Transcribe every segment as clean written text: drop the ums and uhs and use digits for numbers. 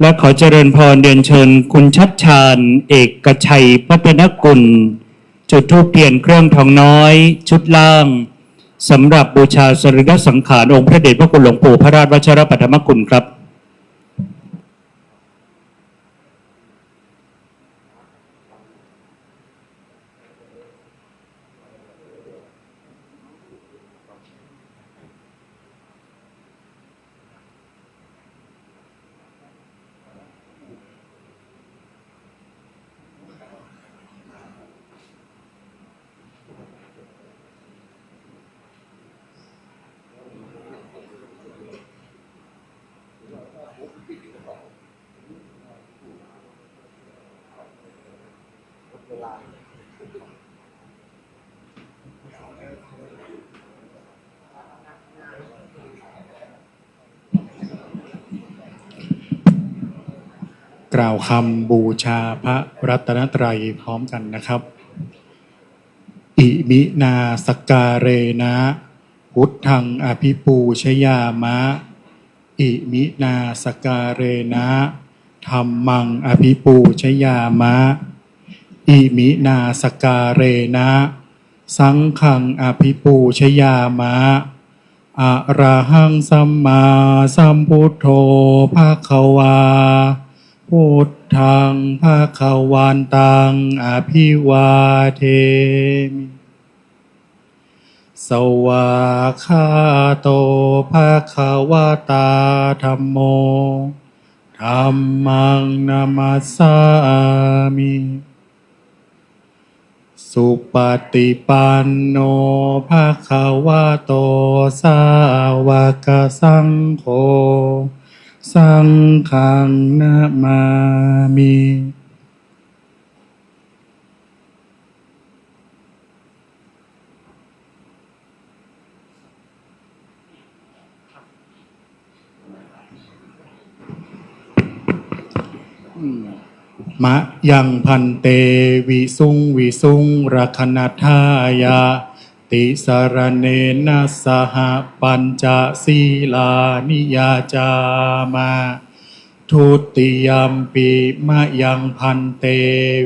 และขอเจริญพรเรียนเชิญคุณชัดชาญเอกชัยพัฒนกุลจุดธูปเทียนเครื่องทองน้อยชุดล่างสำหรับบูชาสรีระสังขารองค์พระเดชพระคุณหลวงปู่พระราชวชิรปัทมกุลครับกล่าวคำบูชาพระรัตนตรัยพร้อมกันนะครับอิมินาสกการเรนะพุทธังอภิปูชยามะอิมินาสกการเรนะธัมมังอภิปูชยามะอิมินาสกการเรนะสังฆังอภิปูชยามะอะระหังสัมมาสัมพุทโธภควาพุทธังภคะวันตังอภิวาเทมิสวากขาโตภคะวตาธัมโมธัมมังนามัสสามิสุปฏิปันโนภคะวะโตสาวกสังโฆสังฆังนะมามิมะยังพันเตวิสุงวิสุงรักนัทายาติสารเนนะสหปัญจศีลานิยาจามาทุติยัมปิมะยังพันเต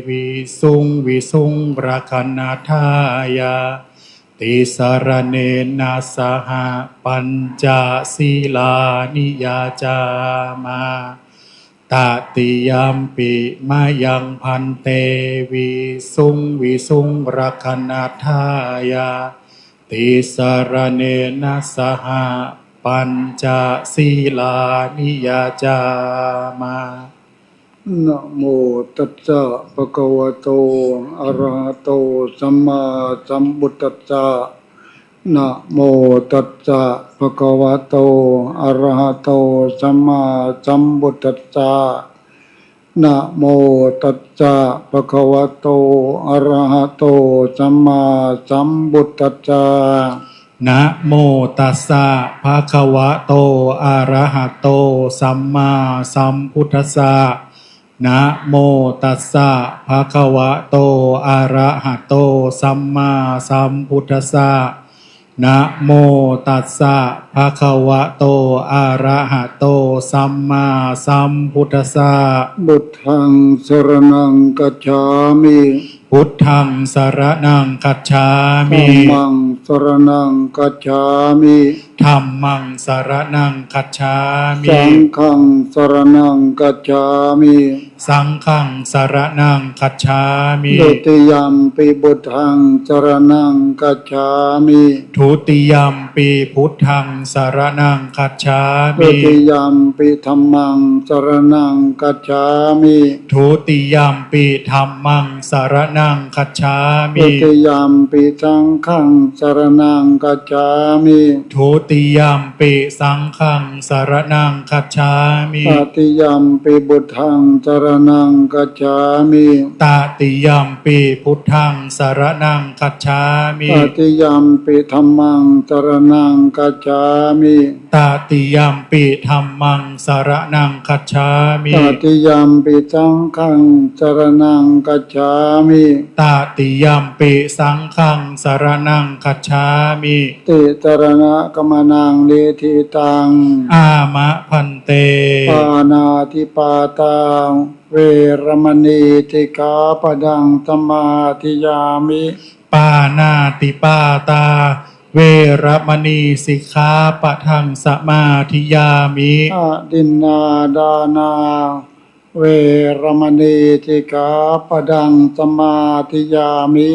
วิสุงวิสุงรักนัทายาติสารเนนะสหปัญจศีลานิยาจามาตติยัมปิมะยังพันเตวิสุงวิสุงรักนัทายาติสารเนนะสหปัญจศีลานิยาจามานะโมตัสสะภะคะวะโตอะระหะโตสัมมาสัมพุทธัสสะนะโมตัสสะภะคะวะโตอะระหะโตสัมมาสัมพุทธัสสะนะโมตัสสะภะคะวะโตอะระหะโตสัมมาสัมพุทธัสสะนะโมตัสสะภะคะวะโตอะระหะโตสัมมาสัมพุทธัสสะนะโมตัสสะภะคะวะโตอะระหะโตสัมมาสัมพุทธัสสะนะโมตัสสะภะคะวะโตอะระหะโตสัมมาสัมพุทธัสสะบุตทังสรณังกัจฉามิพุทธังสรณังคัจฉามิธัมมังสรณังกัจฉามิธัมมังสรณังคัจฉามิสังฆังสรณังกัจฉามิสังฆังสรณังคัจฉามิทุติยัมปิบุตทังสรณังกัจฉามิทุติยัมปิพุทธังสรณังคัจฉามิทุติยัมปิธัมมังสรณังกัจฉามิทุติยัมปิธัมมังสรณังคัจฉามิทุติยัมปิสังฆังสรณังกัจฉามิทุติยัมปิสังฆังสรณังคัจฉามิตติยัมปิบุตทังสรณังกัจฉามิตติยัมปิพุทธังสรณังคัจฉามิตติยัมปิธัมมังสรณังกัจฉามิตติยัมปิธัมมังสรณังคัจฉามิตติยัมปิสังฆังสรณังกัจฉามิตติยัมปิสังฆังสรณังคัจฉามิติสรณะกัม มนังเลทิตัง อามะพันเต ปานาติปาตาเวรมณีติกาปดังสมาธิยามิ ปานาติปาตา เวรมณีสิกขาปะทังสมาธิยามิ อะดินนาดานาเวรมณีติกาปดังสมาธิยามิ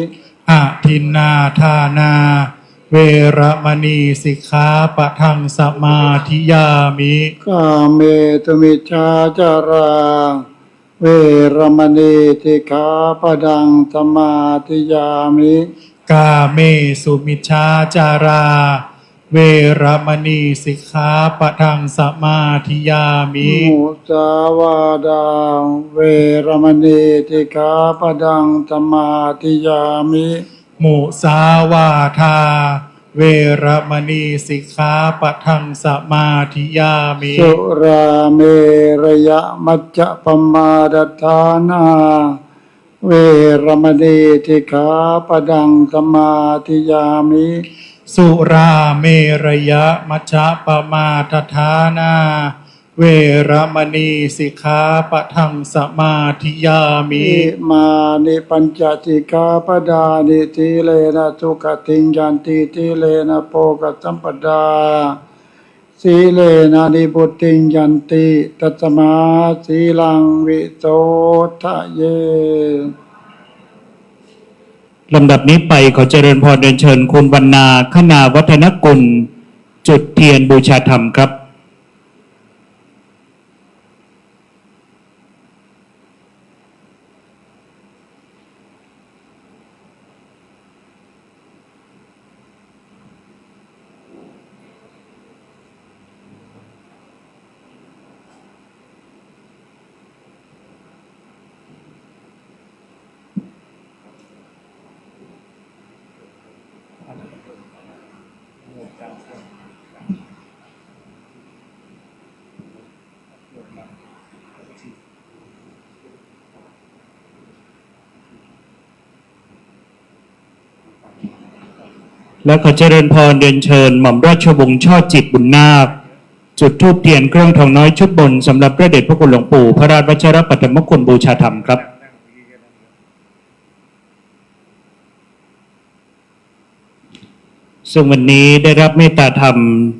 อะทินนาทานา เวรมณีสิกขาปะทังสมาธิยามิ กาเมตุมิจฉาจาราเวรมณีติกาปดังสมาธิยามิ กาเมสุมิชฌาจารา เวรมณีสิกขาปะทังสมาธิยามิ มุสาวาดาเวรมณีติกาปดังสมาธิยามิ มุสาวาทา เวรมณีสิกขาปะทังสมาธิยามิ สุราเมรยะมัจจปมาดทานาเวรมณีติกาปดังสมาธิยามิ สุราเมรยะมัชฌะปมาทฐานา เวรมณีสิกขาปะทังสมาธิยามิ อิมานิปัญจสิกขาปดานิทีเลนะสุขติงยันติทีเลนะโภคสัมปดาสีเลนะนิพุตติงยันติตัสมาสีลังวิโสทะเย ลำดับนี้ไปขอเจริญพรเรียนเชิญคุณวรรณาคณาวัฒนกุลจุดเทียนบูชาธรรมครับ และขอเจริญพรเรียนเชิญหม่อมราชวงศ์ช่อจิตบุญนาคจุดธูปเทียนเครื่องทองน้อยชุดบนสำหรับพระเดชพระคุณหลวงปู่พระราชวชิรปัตตมคุณบูชาธรรมครับซึ่งวันนี้ได้รับเมตตาธรรม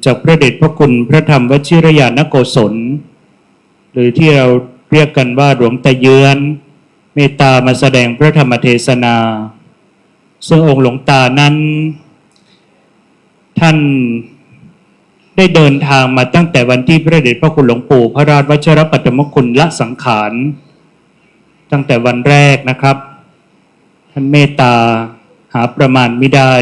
จากพระเดชพระคุณพระธรรมวชิรญาณโกศลหรือที่เราเรียกกันว่าหลวงตาเยือนเมตตามาแสดงพระธรรมเทศนาซึ่งองค์หลวงตานั้นท่านได้เดินทางมาตั้งแต่วันที่พระเดชพระคุณหลวงปู่พระราชวชิรปัตตมคุณละสังขารตั้งแต่วันแรกนะครับท่านเมตตาหาประมาณไม่ได้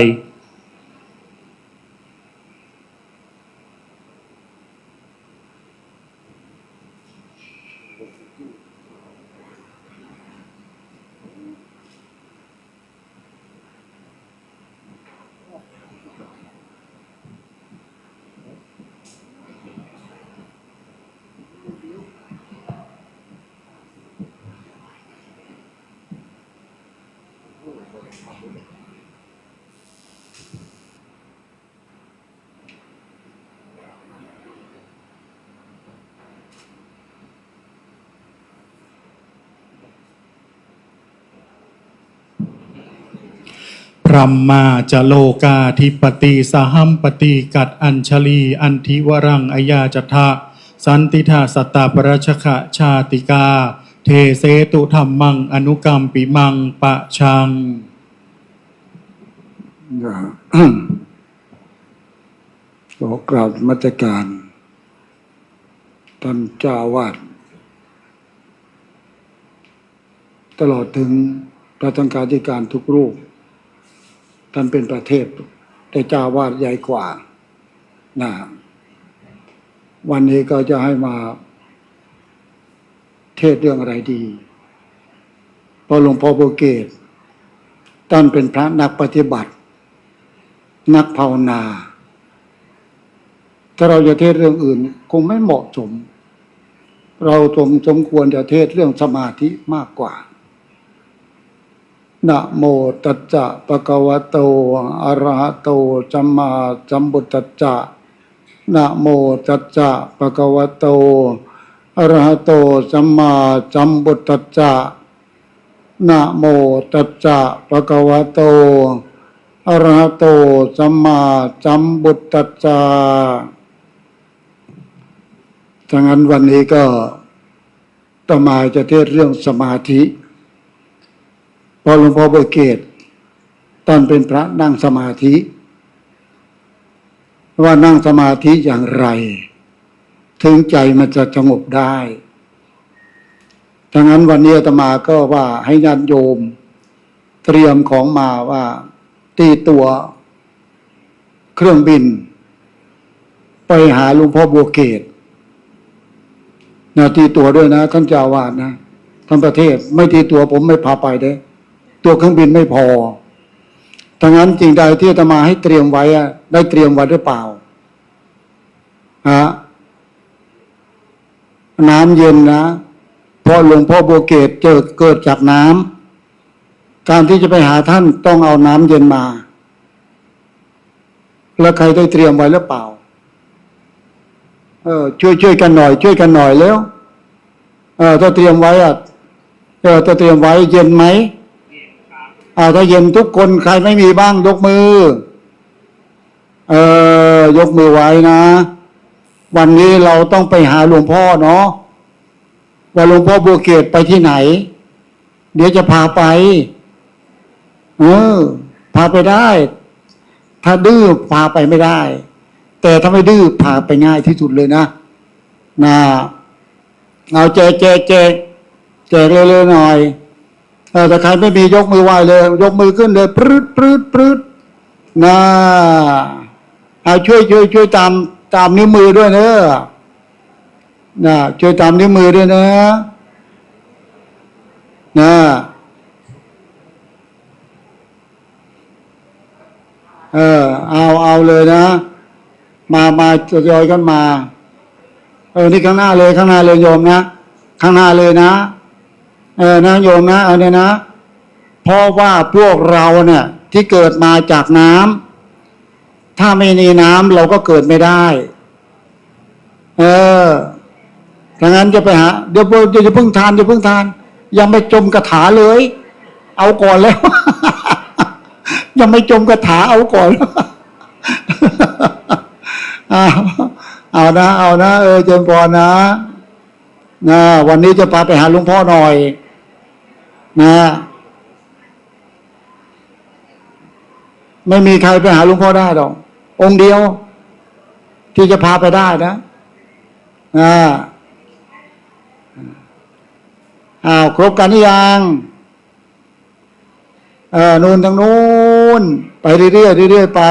พรัมมาจะโลกาธิปติสหัมปติกัดอัญชลีอันทิวรังอยาจทะสันติธาสตตาปรชขะชาติกาเทเสตุธรรมังอนุกรรมปิมังปะชัง ขอกราบนมัสการท่านเจ้าอาวาสตลอดถึงพระสังฆาธิการทุกรูปท่านเป็นประเทศแต่เจ้าอาวาสใหญ่กว่านะวันนี้ก็จะให้มาเทศเรื่องอะไรดีเพราะหลวงพ่อโบเกตท่านเป็นพระนักปฏิบัตินักภาวนาถ้าเราจะเทศเรื่องอื่นคงไม่เหมาะสมเราสมควรจะเทศเรื่องสมาธิมากกว่านะโมตัสสะภะคะวะโตอะระหะโตสัมมาสัมพุทธัสสะ นะโมตัสสะภะคะวะโตอะระหะโตสัมมาสัมพุทธัสสะนะโมตัสสะภะคะวะโตอะระหะโตสัมมาสัมพุทธัสสะดังนั้นวันนี้ก็อาตมาจะเทศน์เรื่องสมาธิพอหลวงพ่อบัวเกศตอนเป็นพระนั่งสมาธิว่านั่งสมาธิอย่างไรถึงใจมันจะสงบได้ดังนั้นวันนี้อาตมาก็ว่าให้ญาติโยมเตรียมของมาว่าตีตัวเครื่องบินไปหาหลวงพ่อบัวเกศตีตัวด้วยนะท่านเจ้าวาดนะทั้งประเทศไม่ตีตัวผมไม่พาไปเด้ตัวเครื่องบินไม่พอดังนั้นจริงใดที่อาตมาให้เตรียมไว้ได้เตรียมไว้หรือเปล่าน้ำเย็นนะเพราะหลวงพ่อบัวเกศเกิดจากน้ำการที่จะไปหาท่านต้องเอาน้ำเย็นมาแล้วใครได้เตรียมไว้หรือเปล่าช่วยกันหน่อยช่วยกันหน่อยแล้วถ้าเตรียมไว้ถ้าเตรียมไว้เย็นไหมถ้าเย็นทุกคนใครไม่มีบ้างยกมือยกมือไว้นะวันนี้เราต้องไปหาหลวงพ่อเนาะว่าหลวงพ่อบัวเกศไปที่ไหนเดี๋ยวจะพาไปพาไปได้ถ้าดื้อพาไปไม่ได้แต่ถ้าไม่ดื้อพาไปง่ายที่สุดเลยนะเอาแจกเร็วๆหน่อยแต่ใครไม่มียกมือไหว้เลยยกมือขึ้นเลยปรืดเอาช่วยตามนิ้วมือด้วยเนอะช่วยตามนิ้วมือด้วยนะเอาเลยนะมาจะย่อยกันมานี่ข้างหน้าเลยโยมนะข้างหน้าเลยนะนะโยมนะเอาเนี่ยนะเพราะว่าพวกเราเนี่ยที่เกิดมาจากน้ำถ้าไม่มีน้ำเราก็เกิดไม่ได้ดังนั้นจะไปหาเดี๋ยวจะเพิ่งทานยังไม่จมกระถาเลยเอาก่อนแล้ว ยังไม่จมกระถาเอาก่อน เอานะเจริญพรนะวันนี้จะพาไปหาหลวงพ่อหน่อยไม่มีใครไปหาหลวงพ่อได้หรอกองค์เดียวที่จะพาไปได้นะครบกันหรือยังนู่นทางนู้นไปเรื่อยไป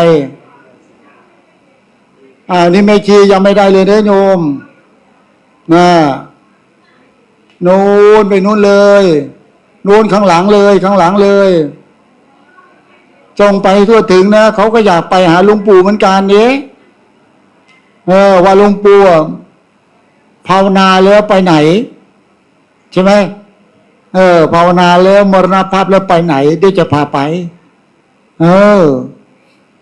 นี่แม่ชียังไม่ได้เลยเด้อโยมนู่นไปนู่นเลยนู่นข้างหลังเลยจงไปทั่วถึงนะเขาก็อยากไปหาหลวงปู่เหมือนกันนี้ว่าหลวงปู่ภาวนาแล้วไปไหนใช่ไหมภาวนาแล้วมรณภาพแล้วไปไหนเดี๋ยวจะพาไป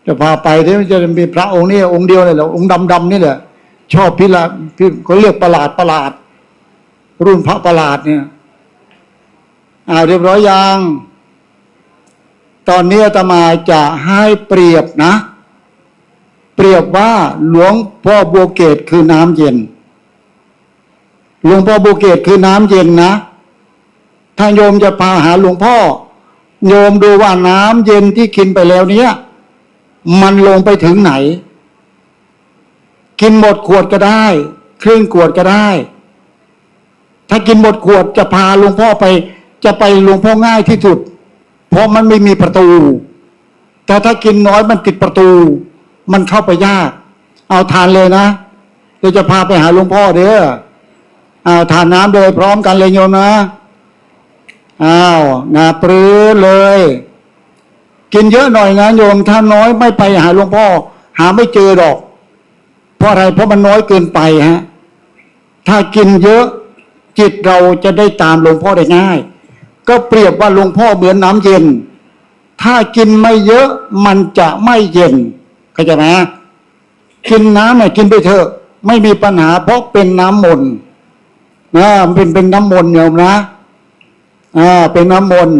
จะพาไปเดี๋ยวจะมีพระองค์นี้องค์เดียวเลยแหละองค์ดำนี่แหละชอบพี่เขาเรียกประหลาดรุ่นพระประหลาดเนี่ยเรียบร้อยยังตอนนี้อาตมาจะให้เปรียบนะเปรียบว่าหลวงพ่อบัวเกศคือน้ำเย็นหลวงพ่อบัวเกศคือน้ำเย็นนะถ้าโยมจะพาหาหลวงพ่อโยมดูว่าน้ำเย็นที่กินไปแล้วเนี้ยมันลงไปถึงไหนกินหมดขวดก็ได้ครึ่งขวดก็ได้ถ้ากินหมดขวดจะพาหลวงพ่อไปจะไปหลวงพ่อง่ายที่สุดเพราะมันไม่มีประตูแต่ถ้ากินน้อยมันติดประตูมันเข้าไปยากเอาทานเลยนะเดี๋ยวจะพาไปหาหลวงพ่อเด้อเอาทานน้ำโดยพร้อมกันเลยโยมนะปรื้อเลยกินเยอะหน่อยนะโยมถ้าน้อยไม่ไปหาหลวงพ่อหาไม่เจอหรอกเพราะอะไรเพราะมันน้อยเกินไปถ้ากินเยอะจิตเราจะได้ตามหลวงพ่อได้ง่ายก็เปรียบว่าหลวงพ่อเหมือนน้ำเย็นถ้ากินไม่เยอะมันจะไม่เย็นเข้าใจไหม กินน้ำเนี่ยกินไปเถอะไม่มีปัญหาเพราะเป็นน้ำมนต์นะเป็นน้ำมนต์โยมนะเป็นน้ำมนต์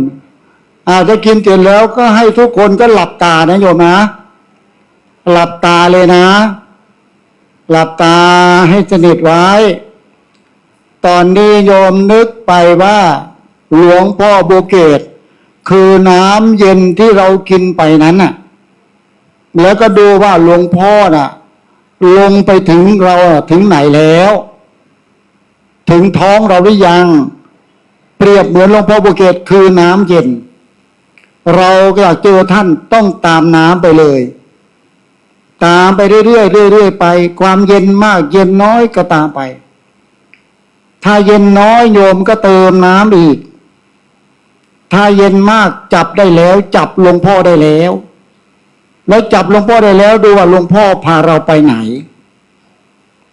ถ้ากินเสร็จแล้วก็ให้ทุกคนก็หลับตานะโยมนะหลับตาเลยนะหลับตาให้สนิทไว้ตอนนี้โยมนึกไปว่าหลวงพ่อบัวเกศคือน้ำเย็นที่เรากินไปนั้นน่ะแล้วก็ดูว่าหลวงพ่อน่ะลงไปถึงเราถึงไหนแล้วถึงท้องเราหรือยังเปรียบเหมือนหลวงพ่อบัวเกศคือน้ำเย็นเราอยากเจอท่านต้องตามน้ำไปเลยตามไปเรื่อยๆเรื่อยๆไปความเย็นมากเย็นน้อยก็ตามไปถ้าเย็นน้อยโยมก็เติมน้ำอีกถ้าเย็นมากจับได้แล้วจับหลวงพ่อได้แล้วแล้วจับหลวงพ่อได้แล้วดูว่าหลวงพ่อพาเราไปไหน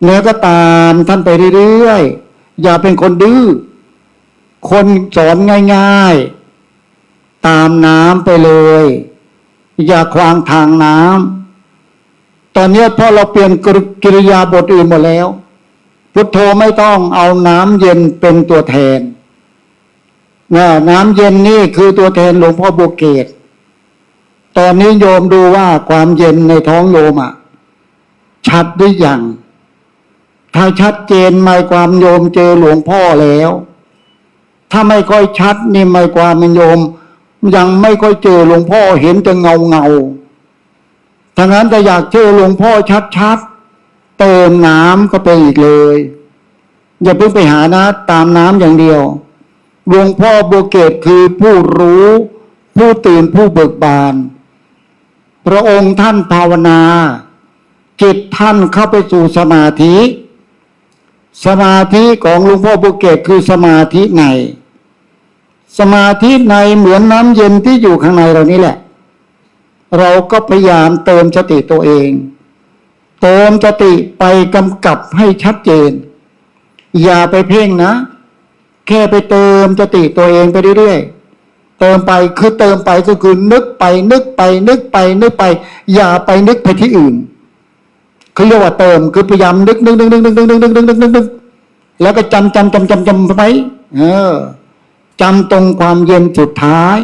แล้วก็ตามท่านไปเรื่อยๆอย่าเป็นคนดื้อคนสอนง่ายๆตามน้ำไปเลยอย่าขวางทางน้ำตอนนี้พอเราเปลี่ยนกิริยาบทอื่นหมดแล้วพุทโธไม่ต้องเอาน้ำเย็นเป็นตัวแทนน้ำเย็นนี่คือตัวแทนหลวงพ่อบัวเกศตอนนี้โยมดูว่าความเย็นในท้องโยมชัดหรือยังถ้าชัดเจนหมายความโยมเจอหลวงพ่อแล้วถ้าไม่ค่อยชัดนี่หมายความมันโยมยังไม่ค่อยเจอหลวงพ่อเห็นแต่เงาถ้างั้นจะอยากเจอหลวงพ่อชัดๆเติมน้ำก็ไปอีกเลยอย่าเพิ่งไปหานะตามน้ำอย่างเดียวหลวงพ่อบัวเกศคือผู้รู้ผู้ตื่นผู้เบิกบานพระองค์ท่านภาวนาจิตท่านเข้าไปสู่สมาธิสมาธิของหลวงพ่อบัวเกศคือสมาธิในสมาธิในเหมือนน้ำเย็นที่อยู่ข้างในเรานี่แหละเราก็พยายามเติมสติตัวเองเติมสติไปกำกับให้ชัดเจนอย่าไปเพ่งนะแค่ไปเติมสติตัวเองไปเรื่อยๆเติมไปคือเติมไปก็คือนึกไปนึกไปนึกไปนึกไปอย่าไปนึกไปที่อื่นเขาเรียกว่าเติมคือพยายามนึกแล้วก็จำไปจำตรงความเย็นสุดท้าย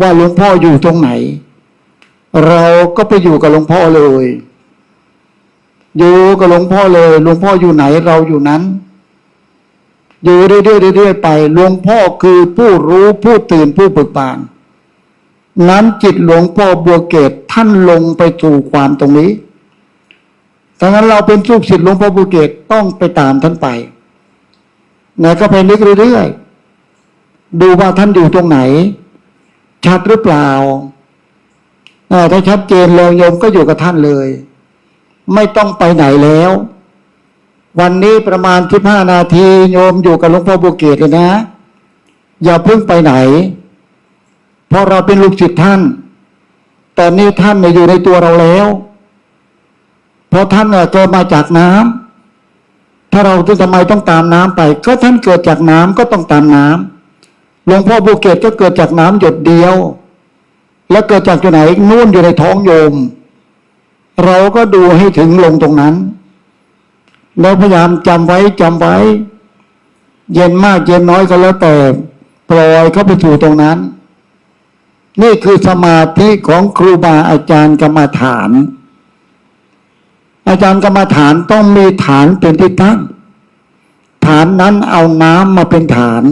ว่าหลวงพ่ออยู่ตรงไหนเราก็ไปอยู่กับหลวงพ่อเลยอยู่กับหลวงพ่อเลยหลวงพ่ออยู่ไหนเราอยู่นั้นอยู่เรื่อยๆไปหลวงพ่อคือผู้รู้ผู้ตื่นผู้เบิกบานนั้นจิตหลวงพ่อบัวเกศท่านลงไปสู่ความตรงนี้ดังนั้นเราเป็นลูกศิษย์หลวงพ่อบัวเกศต้องไปตามท่านไปก็ไปนึกเรื่อยๆดูว่าท่านอยู่ตรงไหนชัดหรือเปล่าถ้าชัดเจนแล้วโยมก็อยู่กับท่านเลยไม่ต้องไปไหนแล้ววันนี้ประมาณ15 นาทีโยมอยู่กับหลวงพ่อบัวเกศเลยนะอย่าเพิ่งไปไหนเพราะเราเป็นลูกศิษย์ท่านตอนนี้ท่านอยู่ในตัวเราแล้วเพราะท่านเกิดมาจากน้ำถ้าเราทำไมต้องตามน้ำไปก็ท่านเกิดจากน้ำก็ต้องตามน้ำหลวงพ่อบัวเกศก็เกิดจากน้ำหยดเดียวแล้วเกิดจากที่ไหนนู่นอยู่ในท้องโยมเราก็ดูให้ถึงลงตรงนั้นแล้วพยายามจำไว้เย็นมากเย็นน้อยก็แล้วแต่ปล่อยเข้าไปสู่ตรงนั้นนี่คือสมาธิของครูบาอาจารย์กรรมฐานอาจารย์กรรมฐานต้องมีฐานเป็นที่ตั้งฐานนั้นเอาน้ำมาเป็นฐาน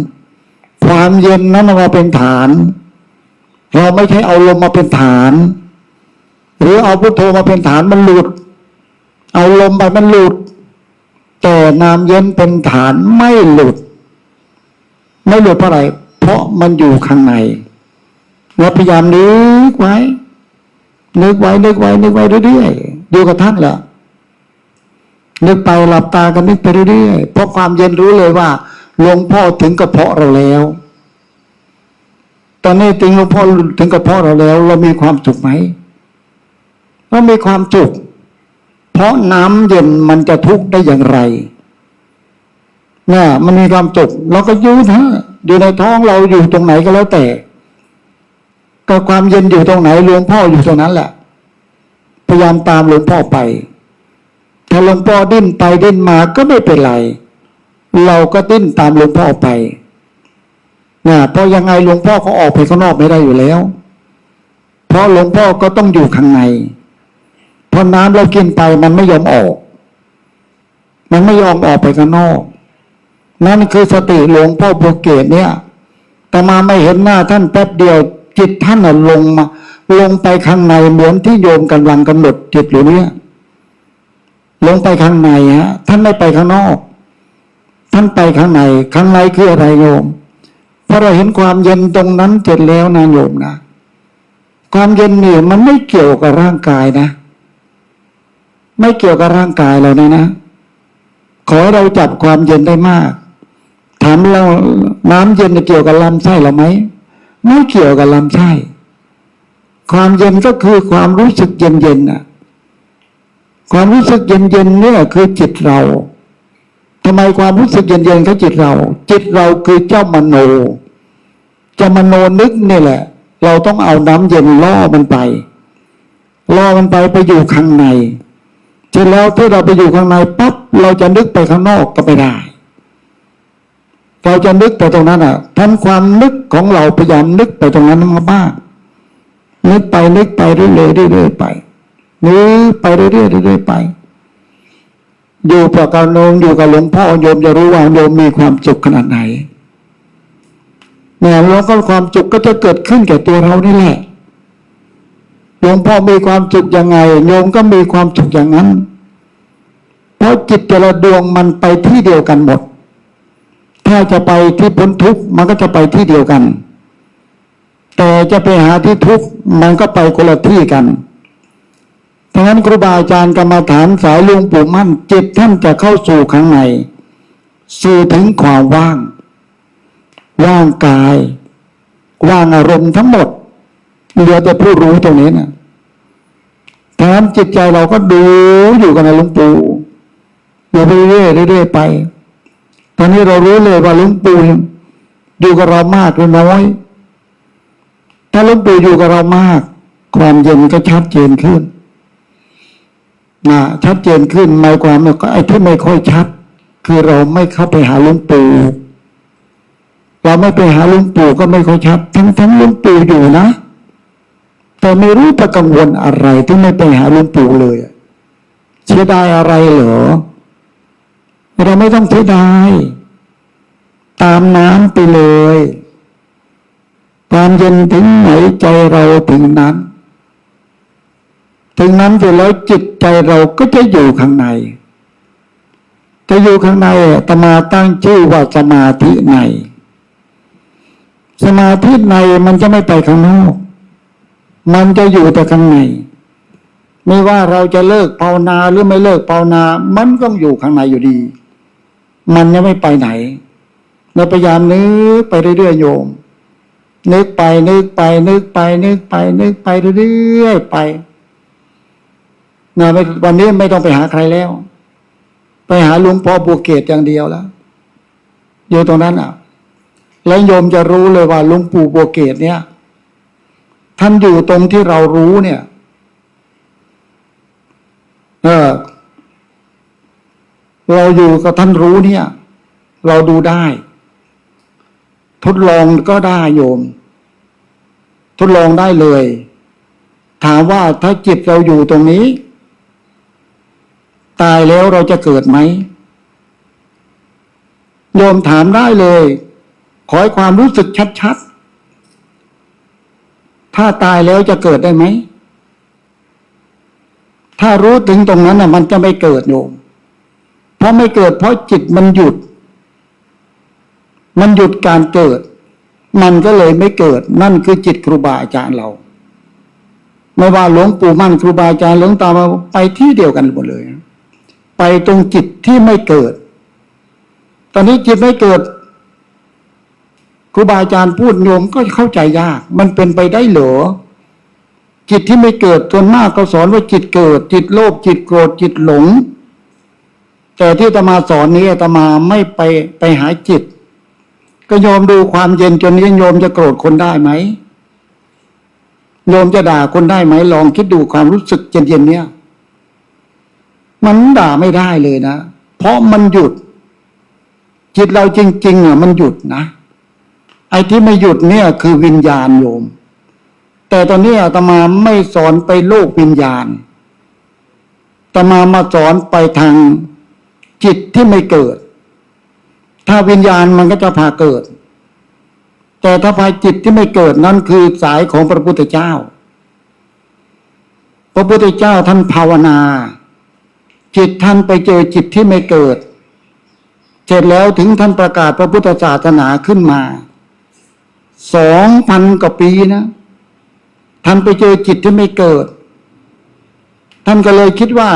ความเย็นนั้นมาเป็นฐานเราไม่ใช่เอาลมมาเป็นฐานหรือเอาพุทโธมาเป็นฐานมันหลุดเอาลมไปมันหลุดแต่น้ำเย็นเป็นฐานไม่หลุดเพราะอะไรเพราะมันอยู่ข้างในเราพยายามนึกไว้เรื่อยๆอยู่กับท่านแหละนึกไปหลับตากันนึกไปเรื่อยๆเพราะความเย็นรู้เลยว่าหลวงพ่อถึงกระเพาะเราแล้วตอนนี้ถึงหลวงพ่อถึงกระเพาะเราแล้วเรามีความสุขไหมเรามีความสุขเพราะน้ำเย็นมันจะทุกข์ได้อย่างไรมันมีความสุขเราก็อยู่ในท้องเราอยู่ตรงไหนก็แล้วแต่ก็ความเย็นอยู่ตรงไหนหลวงพ่ออยู่ตรงนั้นแหละพยายามตามหลวงพ่อไป ถ้าหลวงพ่อดิ้นไปดิ้นมาก็ไม่เป็นไรเราก็ดิ้นตามหลวงพ่อไปนะเพราะยังไงหลวงพ่อก็ออกไปข้างนอกไม่ได้อยู่แล้วเพราะหลวงพ่อก็ต้องอยู่ข้างในเพราะน้ำเรากินไปมันไม่ยอมออกมันไม่ยอมออกไปข้างนอกนั่นคือสติหลวงพ่อบัวเกศเนี่ยแต่มาไม่เห็นหน้าท่านแป๊บเดียวจิตท่านลงมาลงไปข้างในเหมือนที่โยมกำลังกำหนดจิตอยู่เนี่ยลงไปข้างในฮะท่านไม่ไปข้างนอกท่านไปข้างในข้างในคืออะไรโยมพอเราเห็นความเย็นตรงนั้นเสร็จแล้วนะโยมนะความเย็นนี่มันไม่เกี่ยวกับร่างกายนะไม่เกี่ยวกับร่างกายเรานะขอให้เราจับความเย็นได้มากถามเราน้ำเย็นเกี่ยวกับลำไส้เราไหมไม่เกี่ยวกับลำไส้ความเย็นก็คือความรู้สึกเย็นๆน่ะความรู้สึกเย็นๆเนี่ยคือจิตเราทำไมความรู้สึกเย็นๆคือจิตเราจิตเราคือเจ้ามโนนึกนี่แหละเราต้องเอาน้ำเย็นล่อมันไปอยู่ข้างในเสร็จแล้วที่เราไปอยู่ข้างในปั๊บเราจะนึกไปข้างนอกก็ไม่ได้เราจะนึกไปตรงนั้นทำความนึกของเราพยายามนึกไปตรงนั้นมากๆนึกไปเรื่อยๆไปนึกไปเรื่อยๆไปอยู่กับการนงอยู่กับหลวงพ่อโยมจะรู้ว่าโยมมีความสุขขนาดไหนเนี่ยแล้วก็ความสุขก็จะเกิดขึ้นแก่ตัวเรานี่แหละหลวงพ่อมีความสุขยังไงโยมก็มีความสุขอย่างนั้นเพราะจิตแต่ละดวงมันไปที่เดียวกันหมดถ้าจะไปที่พ้นทุกข์มันก็จะไปที่เดียวกันแต่จะไปหาที่ทุกข์มันก็ไปคนละที่กันดังนั้นครูบาอาจารย์กรรมฐานสายหลวงปู่มั่นจิตท่านจะเข้าสู่ข้างในสู่ถึงความว่างกายว่างอารมณ์ทั้งหมดเหลือแต่ผู้รู้ตรงนี้นะดังนั้นจิตใจเราก็ดูอยู่กับหลวงปู่อยู่ไปเรื่อยๆไปตอนนี้เรารู้เลยว่าหลวงปู่อยู่กับเรามากหรือน้อยถ้าหลวงปู่อยู่กับเรามากความเย็นก็ชัดเจนขึ้นชัดเจนขึ้นหมายความว่าไอ้ที่ไม่ค่อยชัดคือเราไม่เข้าไปหาหลวงปู่เราไม่ไปหาหลวงปู่ก็ไม่ค่อยชัดทั้งหลวงปู่อยู่นะแต่ไม่รู้จะกังวลอะไรที่ไม่ไปหาหลวงปู่เลยเสียดายอะไรเหรอเราไม่ต้องเสียดายตามน้ำไปเลยความเย็นถึงไหนใจเราถึงนั้นเสร็จแล้วจิตใจเราก็จะอยู่ข้างในจะอยู่ข้างในอาตมาตั้งชื่อว่าสมาธิในสมาธิในมันจะไม่ไปข้างนอกมันจะอยู่แต่ข้างในไม่ว่าเราจะเลิกภาวนาหรือไม่เลิกภาวนามันก็อยู่ข้างในอยู่ดีมันจะไม่ไปไหนเราพยายามนึกไปเรื่อยๆโยมนึกไปเรื่อยๆไปนะวันนี้ไม่ต้องไปหาใครแล้วไปหาหลวงพ่อบัวเกศอย่างเดียวแล้วอยู่ตรงนั้นแล้วโยมจะรู้เลยว่าหลวงปู่บัวเกศเนี่ยท่านอยู่ตรงที่เรารู้เนี่ยเราอยู่กับท่านรู้เนี่ยเราดูได้ทดลองก็ได้โยมทดลองได้เลยถามว่าถ้าจิตเราอยู่ตรงนี้ตายแล้วเราจะเกิดไหมโยมถามได้เลยขอให้ความรู้สึกชัดๆถ้าตายแล้วจะเกิดได้ไหมถ้ารู้ถึงตรงนั้นมันจะไม่เกิดโยมเพราะไม่เกิดเพราะจิตมันหยุดการเกิดมันก็เลยไม่เกิดนั่นคือจิตครูบาอาจารย์เราไม่ว่าหลวงปู่มั่นครูบาอาจารย์หลวงตามาไปที่เดียวกันหมดเลยไปตรงจิตที่ไม่เกิดตอนนี้จิตไม่เกิดครูบาอาจารย์พูดโยมก็เข้าใจยากมันเป็นไปได้เหรอจิตที่ไม่เกิดส่วนมากเขาสอนว่าจิตเกิดจิตโลภจิตโกรธจิตหลงแต่ที่อาตมาสอนนี้อาตมาไม่ไปหาจิตก็โยมดูความเย็นจนนี้โยมจะโกรธคนได้ไหมโยมจะด่าคนได้ไหมลองคิดดูความรู้สึกเย็นๆเนี้ย มันด่าไม่ได้เลยนะเพราะมันหยุดจิตเราจริงๆมันหยุดนะไอ้ที่ไม่หยุดเนี่ยคือวิญญาณโยมแต่ตอนนี้อาตมาไม่สอนไปโลกวิญญาณอาตมาสอนไปทางจิตที่ไม่เกิดถ้าวิญญาณมันก็จะพาเกิดแต่ถ้าพาจิตที่ไม่เกิดนั้นคือสายของพระพุทธเจ้าพระพุทธเจ้าท่านภาวนาจิตท่านไปเจอจิตที่ไม่เกิดเสร็จแล้วถึงท่านประกาศพระพุทธศาสนาขึ้นมา2,000 กว่าปีนะท่านไปเจอจิตที่ไม่เกิดท่านก็เลยคิดว่า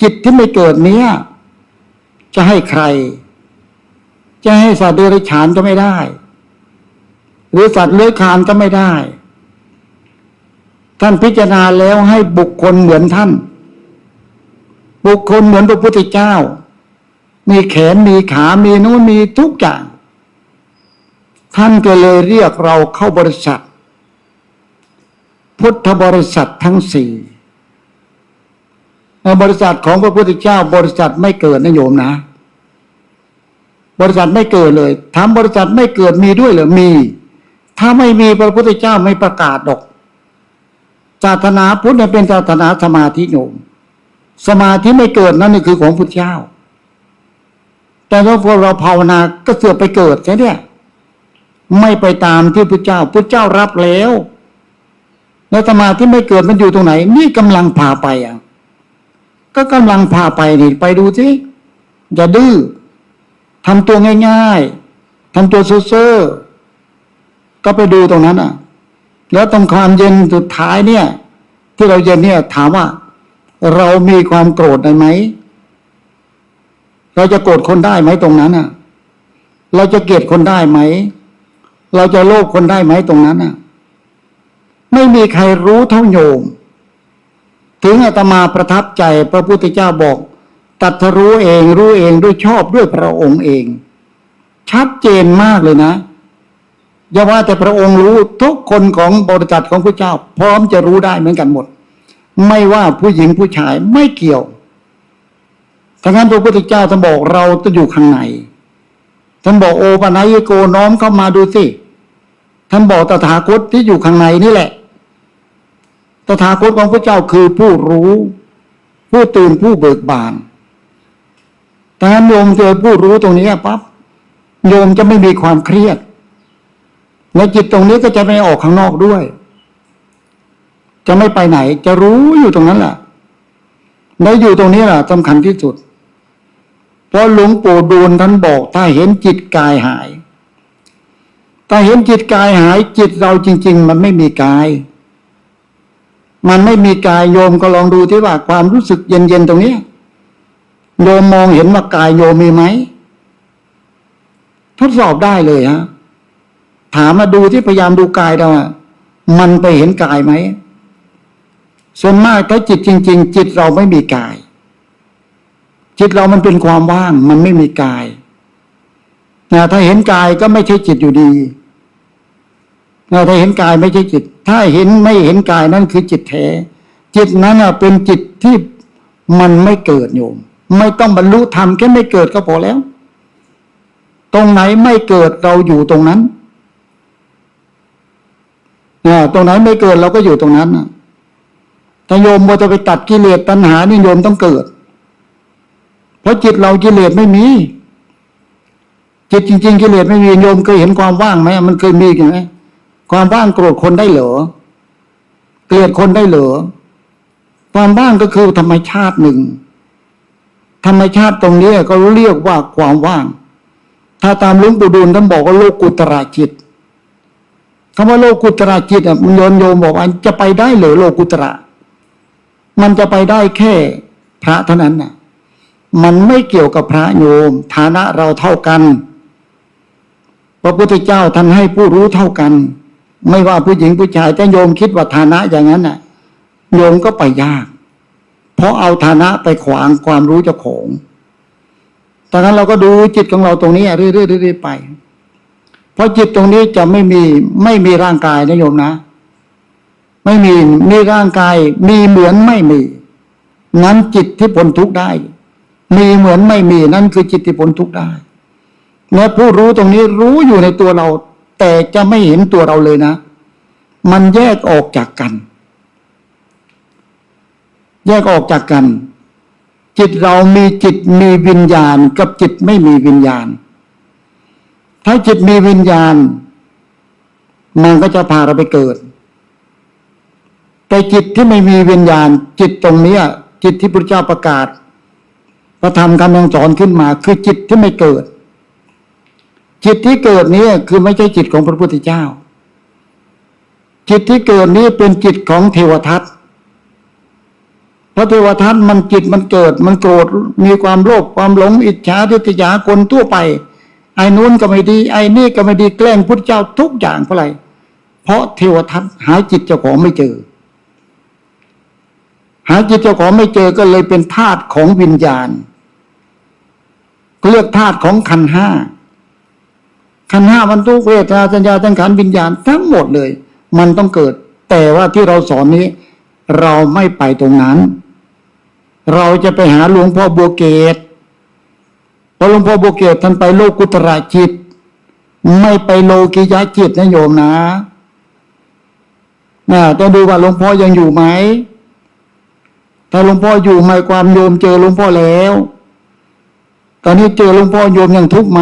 จิตที่ไม่เกิดนี้จะให้ใครจะให้สัตว์เดรัจฉานก็ไม่ได้หรือสัตว์เลื้อยคลานก็ไม่ได้ท่านพิจารณาแล้วให้บุคคลเหมือนท่านบุคคลเหมือนพระพุทธเจ้ามีแขนมีขามีนู้นมีทุกอย่างท่านก็เลยเรียกเราเข้าบริษัทพุทธบริษัททั้ง4ในบริษัทของพระพุทธเจ้าบริษัทไม่เกิดนะโยมนะบริษัทไม่เกิดเลยถามบริษัทไม่เกิดมีด้วยหรือมีถ้าไม่มีพระพุทธเจ้าไม่ประกาศหรอกศาสนาพุทธเป็นศาสนาสมาธิโยมสมาธิไม่เกิดนั่นนี่คือของพุทธเจ้าแต่ถ้าพวกเราภาวนาก็เสือกไปเกิดใช่ไหมไม่ไปตามที่พุทธเจ้ารับแล้วแล้วสมาธิไม่เกิดมันอยู่ตรงไหนนี่กำลังพาไปก็กำลังพาไปนี่ไปดูสิอย่าดื้อทำตัวง่ายๆทำตัวเซ่อๆก็ไปดูตรงนั้นแล้วตรงความเย็นสุดท้ายเนี่ยที่เราเย็นเนี่ยถามว่าเรามีความโกรธได้ไหมเราจะโกรธคนได้ไหมตรงนั้นเราจะเกลียดคนได้ไหมเราจะโลภคนได้ไหมตรงนั้นไม่มีใครรู้เท่าโยมถึงอาตมาประทับใจพระพุทธเจ้าบอกตรัสรู้เองด้วยชอบด้วยพระองค์เองชัดเจนมากเลยนะอย่าว่าแต่พระองค์รู้ทุกคนของบริษัทของพระเจ้าพร้อมจะรู้ได้เหมือนกันหมดไม่ว่าผู้หญิงผู้ชายไม่เกี่ยวทั้งนั้นพระพุทธเจ้าท่านบอกเราจะอยู่ข้างในท่านบอกโอปนัยโกน้อมเข้ามาดูสิท่านบอกตถาคตที่อยู่ข้างในนี่แหละตถาคตของพระเจ้าคือผู้รู้ผู้ตื่นผู้เบิกบานถ้าโยมเจอผู้รู้ตรงนี้ปั๊บโยมจะไม่มีความเครียดและจิตตรงนี้ก็จะไม่ออกข้างนอกด้วยจะไม่ไปไหนจะรู้อยู่ตรงนั้นแหละแล้วอยู่ตรงนี้แหละสำคัญที่สุดเพราะหลวงปู่ดูลท่านบอกถ้าเห็นจิตกายหายถ้าเห็นจิตกายหายจิตเราจริงๆมันไม่มีกายมันไม่มีกายโยมก็ลองดูที่ว่าความรู้สึกเย็นๆตรงนี้โยมมองเห็นว่ากายโยมมีไหมทดสอบได้เลยถามมาดูที่พยายามดูกายเรามันไปเห็นกายไหมส่วนมากถ้าจิตจริงๆจิตเราไม่มีกายจิตเรามันเป็นความว่างมันไม่มีกายถ้าเห็นกายก็ไม่ใช่จิตอยู่ดีถ้าเห็นกายไม่ใช่จิตถ้าเห็นไม่เห็นกายนั่นคือจิตแท้จิตนั้นเป็นจิตที่มันไม่เกิดโยมไม่ต้องบรรลุธรรมแค่ไม่เกิดก็พอแล้วตรงไหนไม่เกิดเราอยู่ตรงนั้นตรงไหนไม่เกิดเราก็อยู่ตรงนั้นถ้าโยมจะไปตัดกิเลสตัณหานี่โยมต้องเกิดเพราะจิตเรากิเลสไม่มีจิตจริงๆกิเลสไม่มีโยมเคยเห็นความว่างไหมมันเคยมีไหมความว่างโกรธคนได้เหรอเกลียดคนได้เหรอความว่างก็คือธรรมชาติหนึ่งธรรมชาติตรงนี้ก็เรียกว่าความว่างถ้าตามหลวงปู่ดูลท่านบอกว่าโลกุตระจิตคำว่าโลกุตระจิตมันโยมบอกว่าจะไปได้เหรอโลกุตระมันจะไปได้แค่พระเท่านั้นมันไม่เกี่ยวกับพระโยมฐานะเราเท่ากันพระพุทธเจ้าท่านให้ผู้รู้เท่ากันไม่ว่าผู้หญิงผู้ชายแต่โยมคิดว่าฐานะอย่างนั้นโยมก็ไปยากเพราะเอาฐานะไปขวางความรู้เจ้าของดังนั้นเราก็ดูจิตของเราตรงนี้เรื่อยๆไปเพราะจิตตรงนี้จะไม่มีร่างกายนะโยมนะไม่มีร่างกายมีเหมือนไม่มี นั้นจิตที่พ้นทุกข์ได้ มีเหมือนไม่มีนั่นคือจิตที่พ้นทุกข์ได้และผู้รู้ตรงนี้รู้อยู่ในตัวเรา แต่จะไม่เห็นตัวเราเลยนะมันแยกออกจากกัน แยกออกจากกัน จิตเรามีจิตมีวิญญาณกับจิตไม่มีวิญญาณถ้าจิตมีวิญญาณมันก็จะพาเราไปเกิดแต่จิตที่ไม่มีวิญญาณจิตตรงนี้จิตที่พระเจ้าประกาศพระธรรมคำสอนขึ้นมาคือจิตที่ไม่เกิดจิตที่เกิดนี้คือไม่ใช่จิตของพระพุทธเจ้าจิตที่เกิดนี้เป็นจิตของเทวทัตเพราะเทวทัตมันจิตมันเกิดมันโกรธมีความโลภความหลงอิจฉาทิฏฐิยาคนทั่วไปไอ้นู้นก็ไม่ดีไอ้นี่ก็ไม่ดีแกล้งพุทธเจ้าทุกอย่างเพราะอะไรเพราะเทวทัตหาจิตเจ้าของไม่เจอหาจิตเจ้าของไม่เจอก็เลยเป็นธาตุของวิญญาณเรียกธาตุของขันธ์ห้าขันธ์ห้ามันทุกเวทนาสัญญาสังขารวิญญาณทั้งหมดเลยมันต้องเกิดแต่ว่าที่เราสอนนี้เราไม่ไปตรงนั้นเราจะไปหาหลวงพ่อบัวเกศเพราะหลวงพ่อบัวเกศท่านไปโลกุตระจิตไม่ไปโลกิยะจิตนะโยมนะต้องดูว่าหลวงพ่อยังอยู่ไหมถ้าหลวงพ่ออยู่หมายความโยมเจอหลวงพ่อแล้วตอนนี้เจอหลวงพ่อโยมยังทุกข์ไหม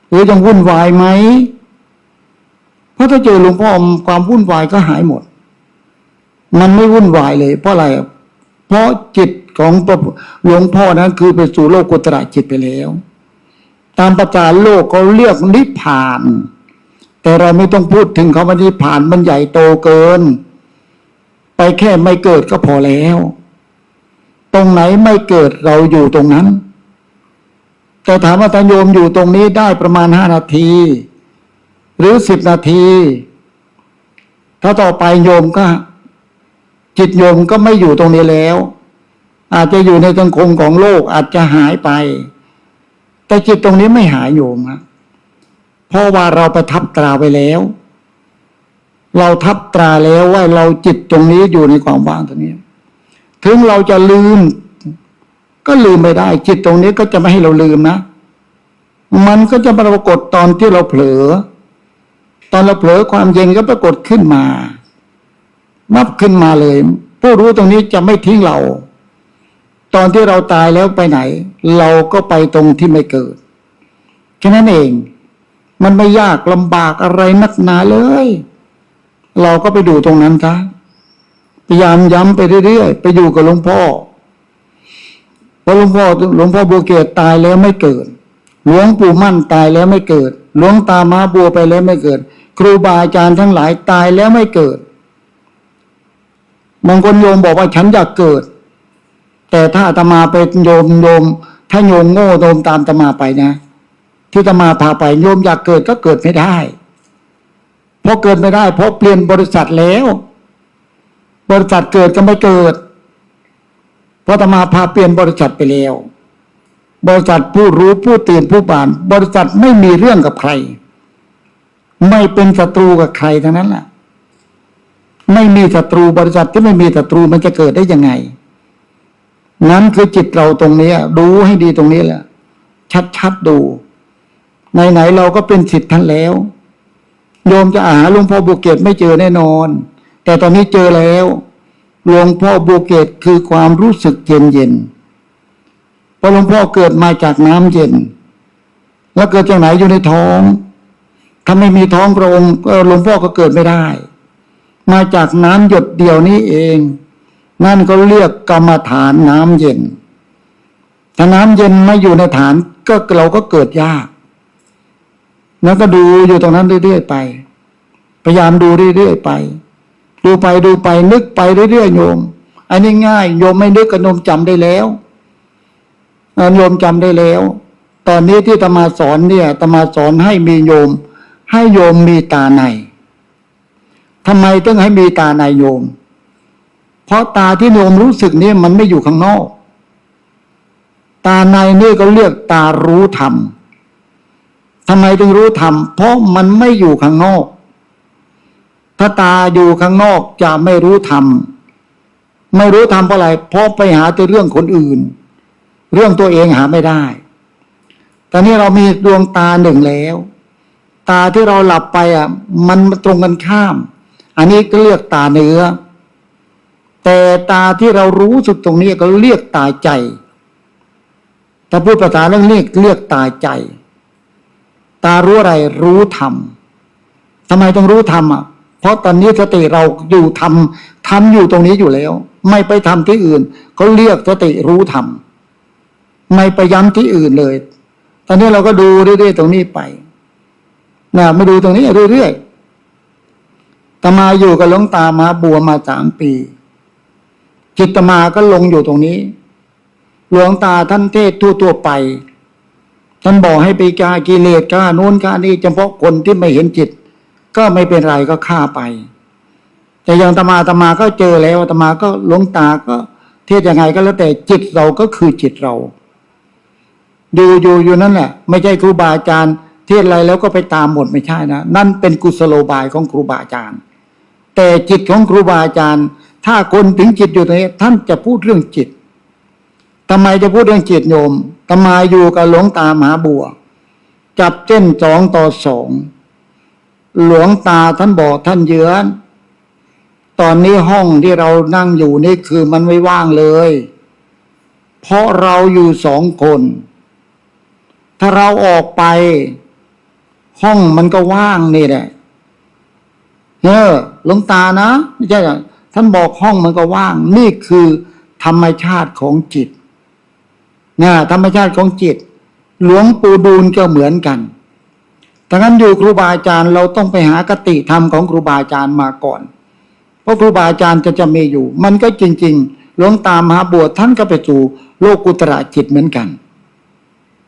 หรือยังวุ่นวายไหมเพราะถ้าเจอหลวงพ่อความวุ่นวายก็หายหมดมันไม่วุ่นวายเลยเพราะอะไรเพราะจิตของหลวงพ่อนั้นคือไปสู่โลกุตระจิตไปแล้วตามประจาโลกเขาเรียกนิพพานแต่เราไม่ต้องพูดถึงคำว่านิพพานมันใหญ่โตเกินไปแค่ไม่เกิดก็พอแล้วตรงไหนไม่เกิดเราอยู่ตรงนั้นแต่ถามว่าท่านโยมอยู่ตรงนี้ได้ประมาณ5 นาทีหรือ10 นาทีถ้าต่อไปโยมก็จิตโยมก็ไม่อยู่ตรงนี้แล้วอาจจะอยู่ในสังคมของโลกอาจจะหายไปแต่จิตตรงนี้ไม่หายโยมครับเพราะว่าเราประทับตราไว้แล้วเราทับตราแล้วว่าเราจิตตรงนี้อยู่ในความว่างตรงนี้ถึงเราจะลืมก็ลืมไม่ได้จิตตรงนี้ก็จะไม่ให้เราลืมนะมันก็จะปรากฏตอนที่เราเผลอตอนเราเผลอความเย็นก็ปรากฏขึ้นมานับขึ้นมาเลยผู้รู้ตรงนี้จะไม่ทิ้งเราตอนที่เราตายแล้วไปไหนเราก็ไปตรงที่ไม่เกิดแค่นั้นเองมันไม่ยากลำบากอะไรนักหนาเลยเราก็ไปดูตรงนั้นซะพยายามย้ำไปเรื่อยๆไปอยู่กับหลวงพ่อเพราะหลวงพ่อบัวเกศตายแล้วไม่เกิดหลวงปู่มั่นตายแล้วไม่เกิดหลวงตามาบัวไปแล้วไม่เกิดครูบาอาจารย์ทั้งหลายตายแล้วไม่เกิดบางคนโยมบอกว่าฉันอยากเกิดแต่ถ้าอาตมาไปโยมถ้าโยมโง่โยมตามอาตมาไปนะที่อาตมาพาไปโยมอยากเกิดก็เกิดไม่ได้เพราะเกิดไม่ได้เพราะเปลี่ยนบริษัทแล้วบริษัทเกิดก็ไม่เกิดเพราะอาตมาพาเปลี่ยนบริษัทไปแล้วบริษัทผู้รู้ผู้ตื่นผู้บานบริษัทไม่มีเรื่องกับใครไม่เป็นศัตรูกับใครทั้งนั้นแหละไม่มีศัตรูบริษัทที่ไม่มีศัตรูมันจะเกิดได้ยังไงนั้นคือจิตเราตรงนี้ดูให้ดีตรงนี้แหละชัดๆดูไหนๆเราก็เป็นศิษย์ท่านแล้วโยมจะหาหลวงพ่อบัวเกศไม่เจอแน่นอนแต่ตอนนี้เจอแล้วหลวงพ่อบัวเกศคือความรู้สึกเย็นเพราะหลวงพ่อเกิดมาจากน้ำเย็นแล้วเกิดจากไหนอยู่ในท้องถ้าไม่มีท้องพระองค์หลวงพ่อก็เกิดไม่ได้มาจากน้ำหยดเดียวนี้เองนั่นก็เรียกกรรมฐานน้ำเย็นถ้าน้ำเย็นไม่อยู่ในฐานก็เราก็เกิดยากแล้วก็ดูอยู่ตรงนั้นเรื่อยๆไปพยายามดูเรื่อยๆไปดูไปนึกไปเรื่อยๆโยมอันนี้ง่ายโยมไม่นึกก็โยมจำได้แล้วโยมจำได้แล้วตอนนี้ที่อาตมาสอนเนี่ยอาตมาสอนให้มีโยมให้โยมมีตาในทำไมต้องให้มีตาในโยมเพราะตาที่โยมรู้สึกนี่มันไม่อยู่ข้างนอกตาในนี่ก็เรียกตารู้ธรรมทำไมถึงรู้ธรรมเพราะมันไม่อยู่ข้างนอกถ้าตาอยู่ข้างนอกจะไม่รู้ธรรม ไม่รู้ทำเพราะอะไรเพราะไปหาแต่เรื่องคนอื่น เรื่องตัวเองหาไม่ได้ตอนนี้เรามีดวงตาหนึ่งแล้วตาที่เราหลับไปมันตรงกันข้ามอันนี้ก็เรียกตาเนื้อแต่ตาที่เรารู้สึกตรงนี้ก็เรียกตาใจถ้าพูดภาษาเรื่องเรียกตาใจตารู้อะไรรู้ธรรมทำไมต้องรู้ธรรมเพราะตอนนี้สติเราอยู่ทำอยู่ตรงนี้อยู่แล้วไม่ไปทำที่อื่นเขาเรียกสติรู้ธรรมไม่ไปย้ำที่อื่นเลยตอนนี้เราก็ดูเรื่อยๆตรงนี้ไปมาดูตรงนี้เรื่อยๆตมาอยู่กับหลวงตามาบัวมา3 ปีจิตตมาก็ลงอยู่ตรงนี้หลวงตาท่านเทศทั่วไปท่านบอกให้ไปกากิเลสฆ่าโน้นฆ่านี่เฉพาะคนที่ไม่เห็นจิตก็ไม่เป็นไรก็ฆ่าไปแต่อย่างตมาก็เจอแล้วตมาก็หลวงตาก็เทศยังไงก็แล้วแต่จิตเราก็คือจิตเราอยู่นั่นแหละไม่ใช่ครูบาอาจารย์เทศอะไรแล้วก็ไปตามหมดไม่ใช่นะนั่นเป็นกุศโลบายของครูบาอาจารย์แต่จิตของครูบาอาจารย์ถ้าคนถึงจิตอยู่ตรงนี้ท่านจะพูดเรื่องจิตทำไมจะพูดเรื่องจิตโยมตมาอยู่กับหลวงตามหาบัวจับเส้น2:2หลวงตาท่านบอกท่านเยือนตอนนี้ห้องที่เรานั่งอยู่นี่คือมันไม่ว่างเลยเพราะเราอยู่2 คนถ้าเราออกไปห้องมันก็ว่างนี่แหละหลวงตานะไม่ใช่ท่านบอกห้องมันก็ว่างนี่คือธรรมชาติของจิตธรรมชาติของจิตหลวงปู่ดูลก็เหมือนกันดังนั้นอยู่ครูบาอาจารย์เราต้องไปหากติธรรมของครูบาอาจารย์มาก่อนเพราะครูบาอาจารย์จะมีอยู่มันก็จริงๆหลวงตามหาบัวท่านก็ไปสู่โลกุตระจิตเหมือนกัน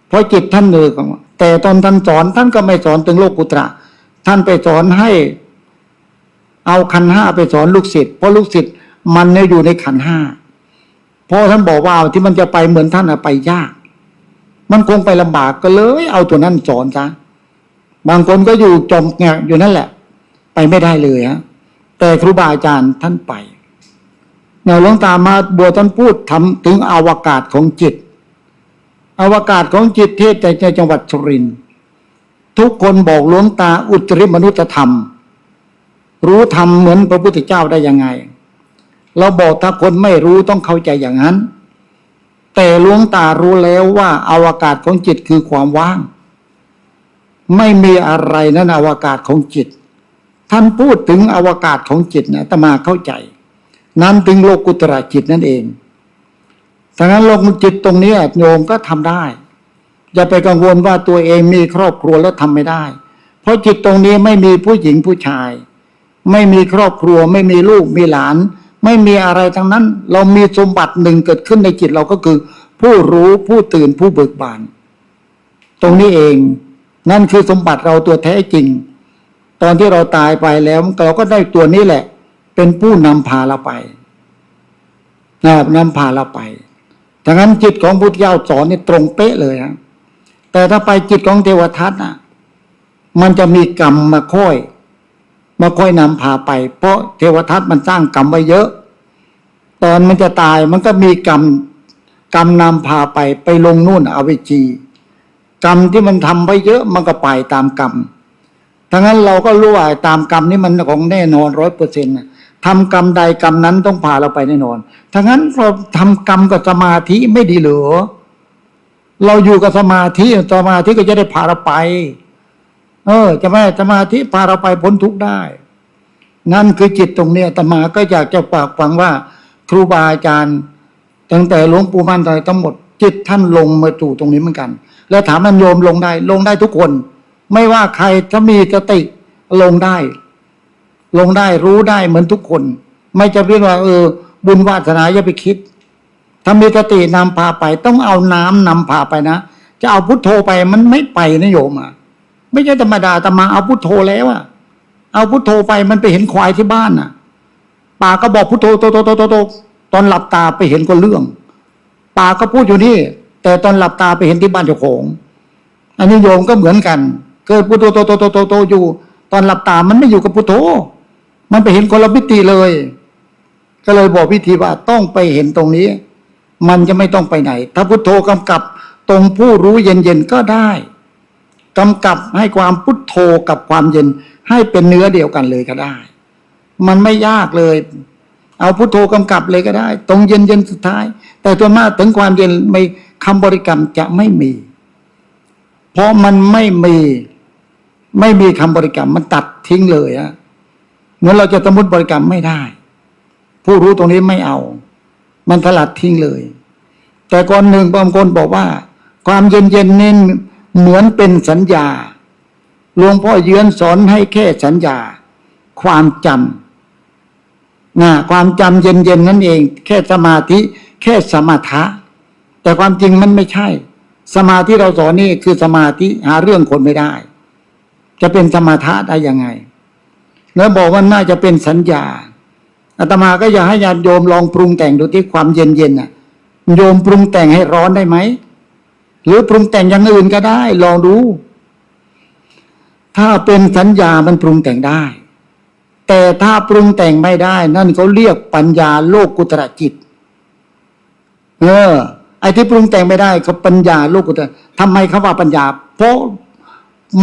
เพราะจิตท่านเลยแต่ตอนท่านสอนท่านก็ไม่สอนถึงโลกุตระท่านไปสอนให้เอาขันธ์5ไปสอนลูกศิษย์เพราะลูกศิษย์มันเนี่ยอยู่ในขันธ์5เพราะท่านบอกว่าที่มันจะไปเหมือนท่านไปยากมันคงไปลำบากก็เลยเอาตัวนั้นสอนซะบางคนก็อยู่จมแงกอยู่นั่นแหละไปไม่ได้เลยแต่ครูบาอาจารย์ท่านไปหลวงตามาบัวท่านพูดทำถึงอวกาศของจิตอวกาศของจิตเทศในจังหวัดสุรินทร์ทุกคนบอกหลวงตาอุตริมนุษยธรรมรู้ธรรมเหมือนพระพุทธเจ้าได้ยังไงเราบอกถ้าคนไม่รู้ต้องเข้าใจอย่างนั้นแต่หลวงตารู้แล้วว่าอวกาศของจิตคือความว่างไม่มีอะไรนั่นอวกาศของจิตท่านพูดถึงอวกาศของจิตนะอาตมาเข้าใจนั้นถึงโลกุตระจิตนั่นเองดังนั้นโลกจิตตรงนี้โยมก็ทำได้อย่าไปกังวลว่าตัวเองมีครอบครัวแล้วทำไม่ได้เพราะจิตตรงนี้ไม่มีผู้หญิงผู้ชายไม่มีครอบครัวไม่มีลูกมีหลานไม่มีอะไรทั้งนั้นเรามีสมบัติหนึ่งเกิดขึ้นในจิตเราก็คือผู้รู้ผู้ตื่นผู้เบิกบานตรงนี้เองนั่นคือสมบัติเราตัวแท้จริงตอนที่เราตายไปแล้วเราก็ได้ตัวนี้แหละเป็นผู้นำพาเราไปนำพาเราไปดังนั้นจิตของพุทธเจ้าสอนนี่ตรงเป๊ะเลยแต่ถ้าไปจิตของเทวทัตมันจะมีกรรมมาค่อยนำพาไปเพราะเทวทัตมันสร้างกรรมไว้เยอะตอนมันจะตายมันก็มีกรรมนำพาไปลงนู่นอเวจีกรรมที่มันทำไว้เยอะมันก็ไปตามกรรมทั้งนั้นเราก็รู้ว่าตามกรรมนี้มันของแน่นอน 100%ทำกรรมใดกรรมนั้นต้องพาเราไปแน่นอนทั้งนั้นเราทำกรรมกับสมาธิไม่ดีหรือเราอยู่กับสมาธิก็จะได้พาเราไปจะไม่สมาธิพาเราไปพ้นทุกข์ได้นั่นคือจิตตรงเนี้ยอาตมาก็อยากจะฝากฟังว่าครูบาอาจารย์ตั้งแต่หลวงปู่มั่นทั้งหมดจิตท่านลงมาสู่ตรงนี้เหมือนกันแล้วถามมันโยมลงได้ทุกคนไม่ว่าใครถ้ามีสติลงได้รู้ได้เหมือนทุกคนไม่จะเรียกว่าบุญวาสนาอย่าไปคิดถ้ามีสตินำพาไปต้องเอาน้ำนำพาไปนะจะเอาพุทโธไปมันไม่ไปนะโยมไม่ใช่ธรรมดาแต่มาเอาพุทโธแล้วเอาพุทโธไปมันไปเห็นควายที่บ้านป่าก็บอกพุทโธโตตอนหลับตาไปเห็นคนเรื่องป่าก็พูดอยู่นี่แต่ตอนหลับตาไปเห็นที่บ้านเจ้าของอันนี้โยมก็เหมือนกันเกิดพุทโธโตอยู่ตอนหลับตามันไม่อยู่กับพุทโธมันไปเห็นคนละมิติเลย ก็เลยบอกพิธีว่าต้องไปเห็นตรงนี้ มันจะไม่ต้องไปไหน ถ้าพุทโธกำกับตรงผู้รู้เย็นๆก็ได้กำกับให้ความพุทโธกับความเย็นให้เป็นเนื้อเดียวกันเลยก็ได้ มันไม่ยากเลย เอาพุทโธกำกับเลยก็ได้ ตรงเย็นๆสุดท้าย แต่ส่วนมากถึงความเย็นไม่คำบริกรรมจะไม่มี เพราะมันไม่มีคำบริกรรมมันตัดทิ้งเลยอะเหมือนเราจะสมมติบริกรรมไม่ได้ ผู้รู้ตรงนี้ไม่เอา มันสลัดทิ้งเลย แต่ก่อนหนึ่งบางคนบอกว่า ความเย็นๆนี่เหมือนเป็นสัญญาหลวงพ่อเยือนสอนให้แค่สัญญาความจำความจำเย็นๆนั่นเองแค่สมาธิแค่สมถะแต่ความจริงมันไม่ใช่ สมาธิเราสอนนี่คือสมาธิหาเรื่องคนไม่ได้ จะเป็นสมถะได้ยังไงแล้วบอกว่าน่าจะเป็นสัญญาอาตมาก็อยากให้ญาติโยมลองปรุงแต่งดูที่ความเย็นๆน่ะโยมปรุงแต่งให้ร้อนได้ไหมหรือปรุงแต่งอย่างอื่นก็ได้ลองดูถ้าเป็นสัญญามันปรุงแต่งได้แต่ถ้าปรุงแต่งไม่ได้นั่นเขาเรียกปัญญาโลกุตระจิตไอ้ที่ปรุงแต่งไม่ได้เขาปัญญาโลกุตระทำไมเขาว่าปัญญาเพราะ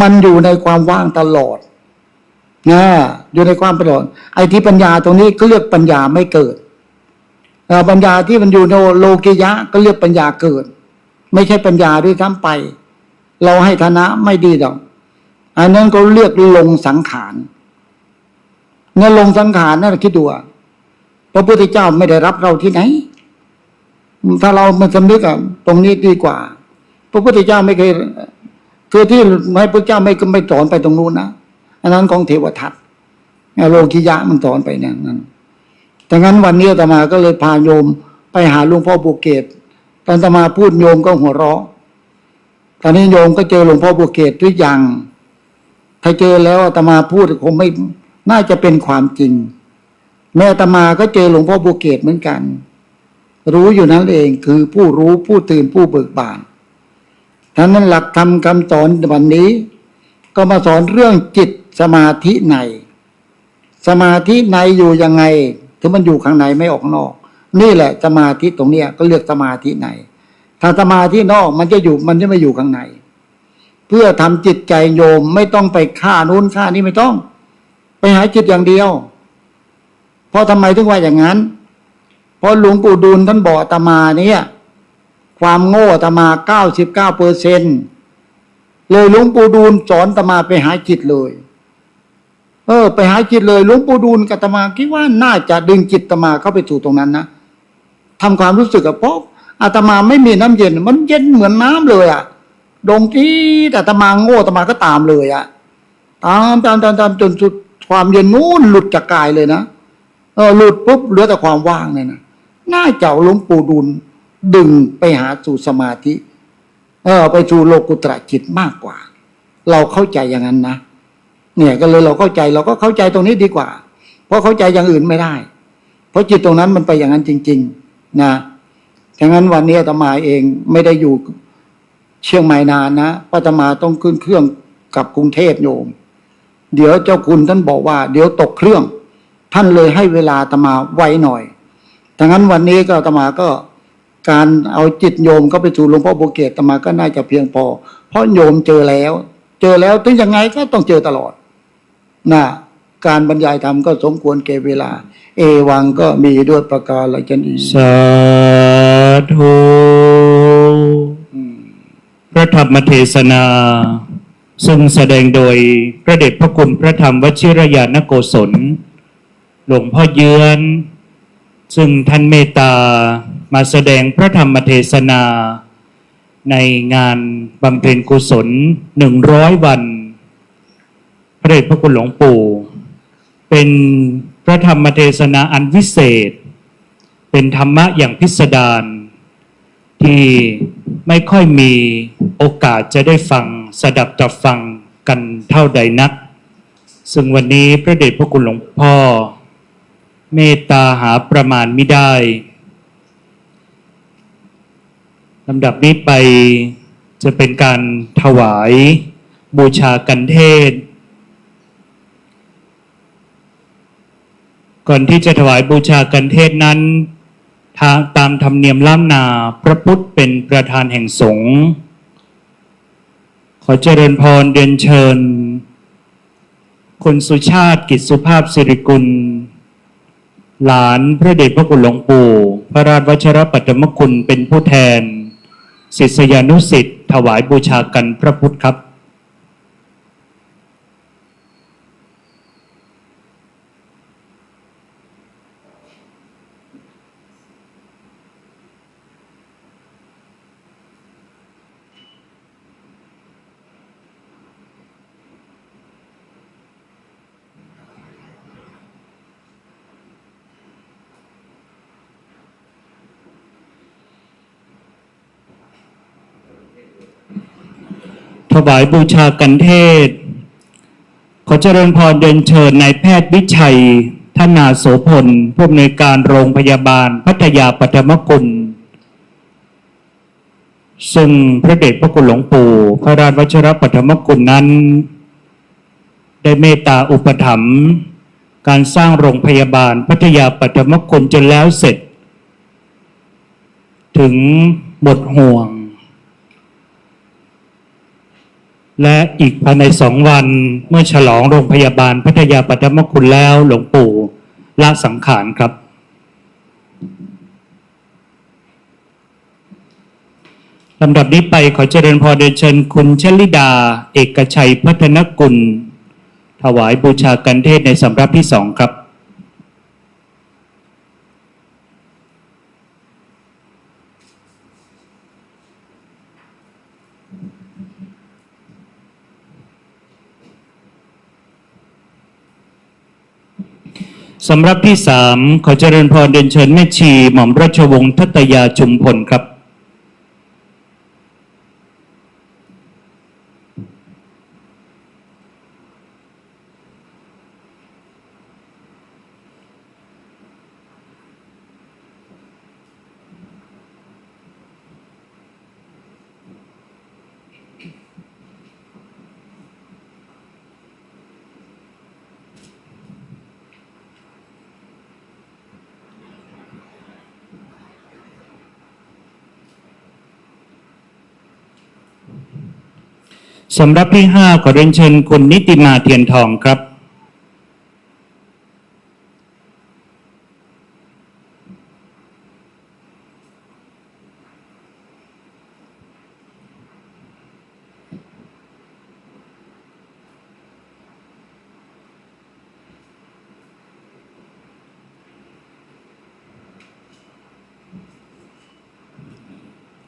มันอยู่ในความว่างตลอดอยู่ในความตลอดไอ้ที่ปัญญาตรงนี้ก็เรียกปัญญาไม่เกิดปัญญาที่มันอยู่ในโลกิยะก็เรียกปัญญาเกิดไม่ใช่ปัญญาด้วยซ้ำไปเราให้ฐานะไม่ดีดอกอันนั้นก็เรียกลงสังขารเนี่ยลงสังขารนั่นคิดดูพระพุทธเจ้าไม่ได้รับเราที่ไหนถ้าเรามันสำนึกตรงนี้ดีกว่าพระพุทธเจ้าไม่เคยคือที่ให้พระเจ้าไม่สอนไปตรงนู้นนะอันนั้นของเทวทัตโลกิยะมันสอนไปเนี่ยนั้นแต่งั้นวันนี้อาตมาก็เลยพาโยมไปหาหลวงพ่อบุเกตตอนอาตมาพูดโยมก็หัวเราะตอนนี้โยมก็เจอหลวงพ่อบุเกตหรือยังถ้าเจอแล้วอาตมาพูดคงไม่น่าจะเป็นความจริงแม่อาตมาก็เจอหลวงพ่อบุเกตเหมือนกันรู้อยู่นั่นเองคือผู้รู้ผู้ตื่นผู้เบิกบานท่านนั้นหลักธรรมคำสอนวันนี้ก็มาสอนเรื่องจิตสมาธิในสมาธิในอยู่ยังไงถึงมันอยู่ข้างในไม่ออกข้างนอกนี่แหละสมาธิตรงเนี้ยก็เรียกสมาธิในถ้าสมาธินอกมันจะไม่อยู่ข้างในเพื่อทำจิตใจโยมไม่ต้องไปฆ่านู้นฆ่านี้ไม่ต้องไปหาจิตอย่างเดียวเพราะทำไมถึงว่าอย่างนั้นเพราะหลวงปู่ดูลท่านบอกอาตมาเนี่ยความโง่อาตมา 99% เลยหลวงปู่ดูลสอนอาตมาไปหาจิตเลยไปหาจิตเลยหลวงปู่ดูลกับอาตมาคิดว่าน่าจะดึงจิตอาตมาเข้าไปสู่ตรงนั้นนะทำความรู้สึกเพราะอาตมาไม่มีน้ำเย็นมันเย็นเหมือนน้ำเลยดงที่อาตมาโง่อาตมาก็ตามเลยตามจนสุดความเย็นนู้นหลุดจากกายเลยนะหลุดปุ๊บเหลือแต่ความว่างเลยนะน่าจะหลวงปู่ดูลดึงไปหาสู่สมาธิไปสู่โลกุตระจิตมากกว่าเราเข้าใจอย่างนั้นนะเนี่ยก็เลยเราเข้าใจเราก็เข้าใจตรงนี้ดีกว่าเพราะเข้าใจอย่างอื่นไม่ได้เพราะจิตตรงนั้นมันไปอย่างนั้นจริงๆนะฉะนั้นวันนี้อาตมาเองไม่ได้อยู่เชียงใหม่นานนะอาตมาต้องขึ้นเครื่องกลับกรุงเทพโยมเดี๋ยวเจ้าคุณท่านบอกว่าเดี๋ยวตกเครื่องท่านเลยให้เวลาอาตมาไวหน่อยฉะนั้นวันนี้ก็อาตมาก็การเอาจิตโยมก็ไปสู่หลวงพ่อบุเกตอาตมาก็น่าจะเพียงพอเพราะโยมเจอแล้วถึงยังไงก็ต้องเจอตลอดนะการบรรยายธรรมก็สมควรแก่เวลาเอวังก็มีด้วยประการละชนีสาธุพระธรรมเทศนาทรงแสดงโดยพระเดชพระคุณพระธรรมวชิรญาณโกศลหลวงพ่อเยือนซึ่งท่านเมตตามาแสดงพระธรรมเทศนาในงานบำเพ็ญกุศล100 วันพระเดชพระคุณหลวงปู่เป็นพระธรรมเทศนาอันวิเศษเป็นธรรมะอย่างพิสดารที่ไม่ค่อยมีโอกาสจะได้ฟังสดับตรับฟังกันเท่าใดนักซึ่งวันนี้พระเดชพระคุณหลวงพ่อเมตตาหาประมาณไม่ได้ลำดับนี้ไปจะเป็นการถวายบูชากันเทศ ก่อนที่จะถวายบูชากันเทศนั้นตามธรรมเนียมล้านนาพระพุทธเป็นประธานแห่งสงฆ์ขอเจริญพรเรียนเชิญคุณสุชาติกิจสุภาพสิริกุลหลานพระเดชพระคุณหลวงปู่พระราชวชิรปัตตมคุณเป็นผู้แทนศิษยานุศิษย์ถวายบูชากันพระพุทธครับถวายบูชากันเทศขอเจริญพรเดินเชิญนายแพทย์วิชัยธนาโสพลผู้อำนวยการโรงพยาบาลพัทยาปัทมกุลซึ่งพระเดชพระคุณหลวงปู่พระราชวชิรปัทมกุลนั้นได้เมตตาอุปถัมภ์การสร้างโรงพยาบาลพัทยาปัทมกุลจนแล้วเสร็จถึงหมดห่วงและอีกภายใน2 วันเมื่อฉลองโรงพยาบาลพัทยาปัทมคุณแล้วหลวงปู่ละสังขารครับลำดับนี้ไปขอเจริญพรเดชเชิญคุณชลิดาเอกชัยพัฒนกุลถวายบูชากันเทศในสำรับที่2ครับสำหรับที่3ขอเจริญพรเรียนเชิญแม่ชีหม่อมราชวงศ์ทัตยาชุมพลครับสำหรับที่5ขอเรียนเชิญคุณนิติมาเทียนทองครับ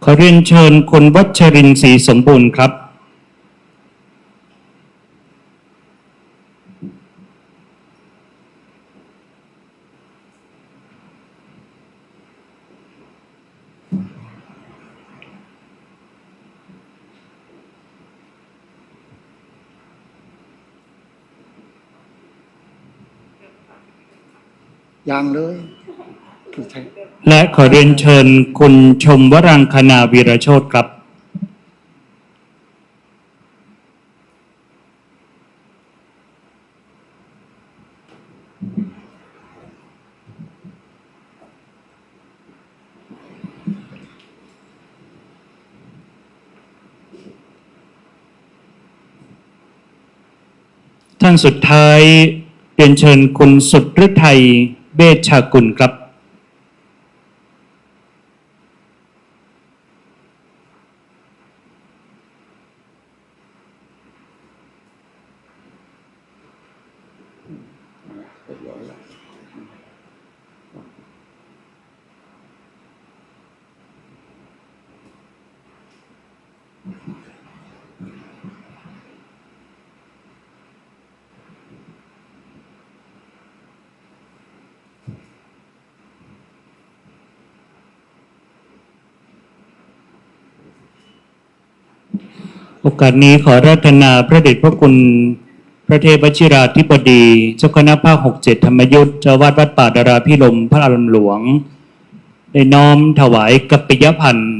ขอเรียนเชิญคุณวัชรินทร์ศรีสมบูรณ์ครับยังเลย และขอเรียนเชิญคุณชมวรังคณาวีรโชติครับท่านสุดท้ายเรียนเชิญคุณสุดฤทัยเบชชากุลครับโอกาสนี้ขอรัตนาพระเดชพระคุณพระเทพวชิราธิบดีเจ้าคณะภาค6-7ธรรมยุทธเจ้าวาดวัดป่าดาราพิรมพระอารามหลวงได้น้อมถวายกัปปิยพันธ์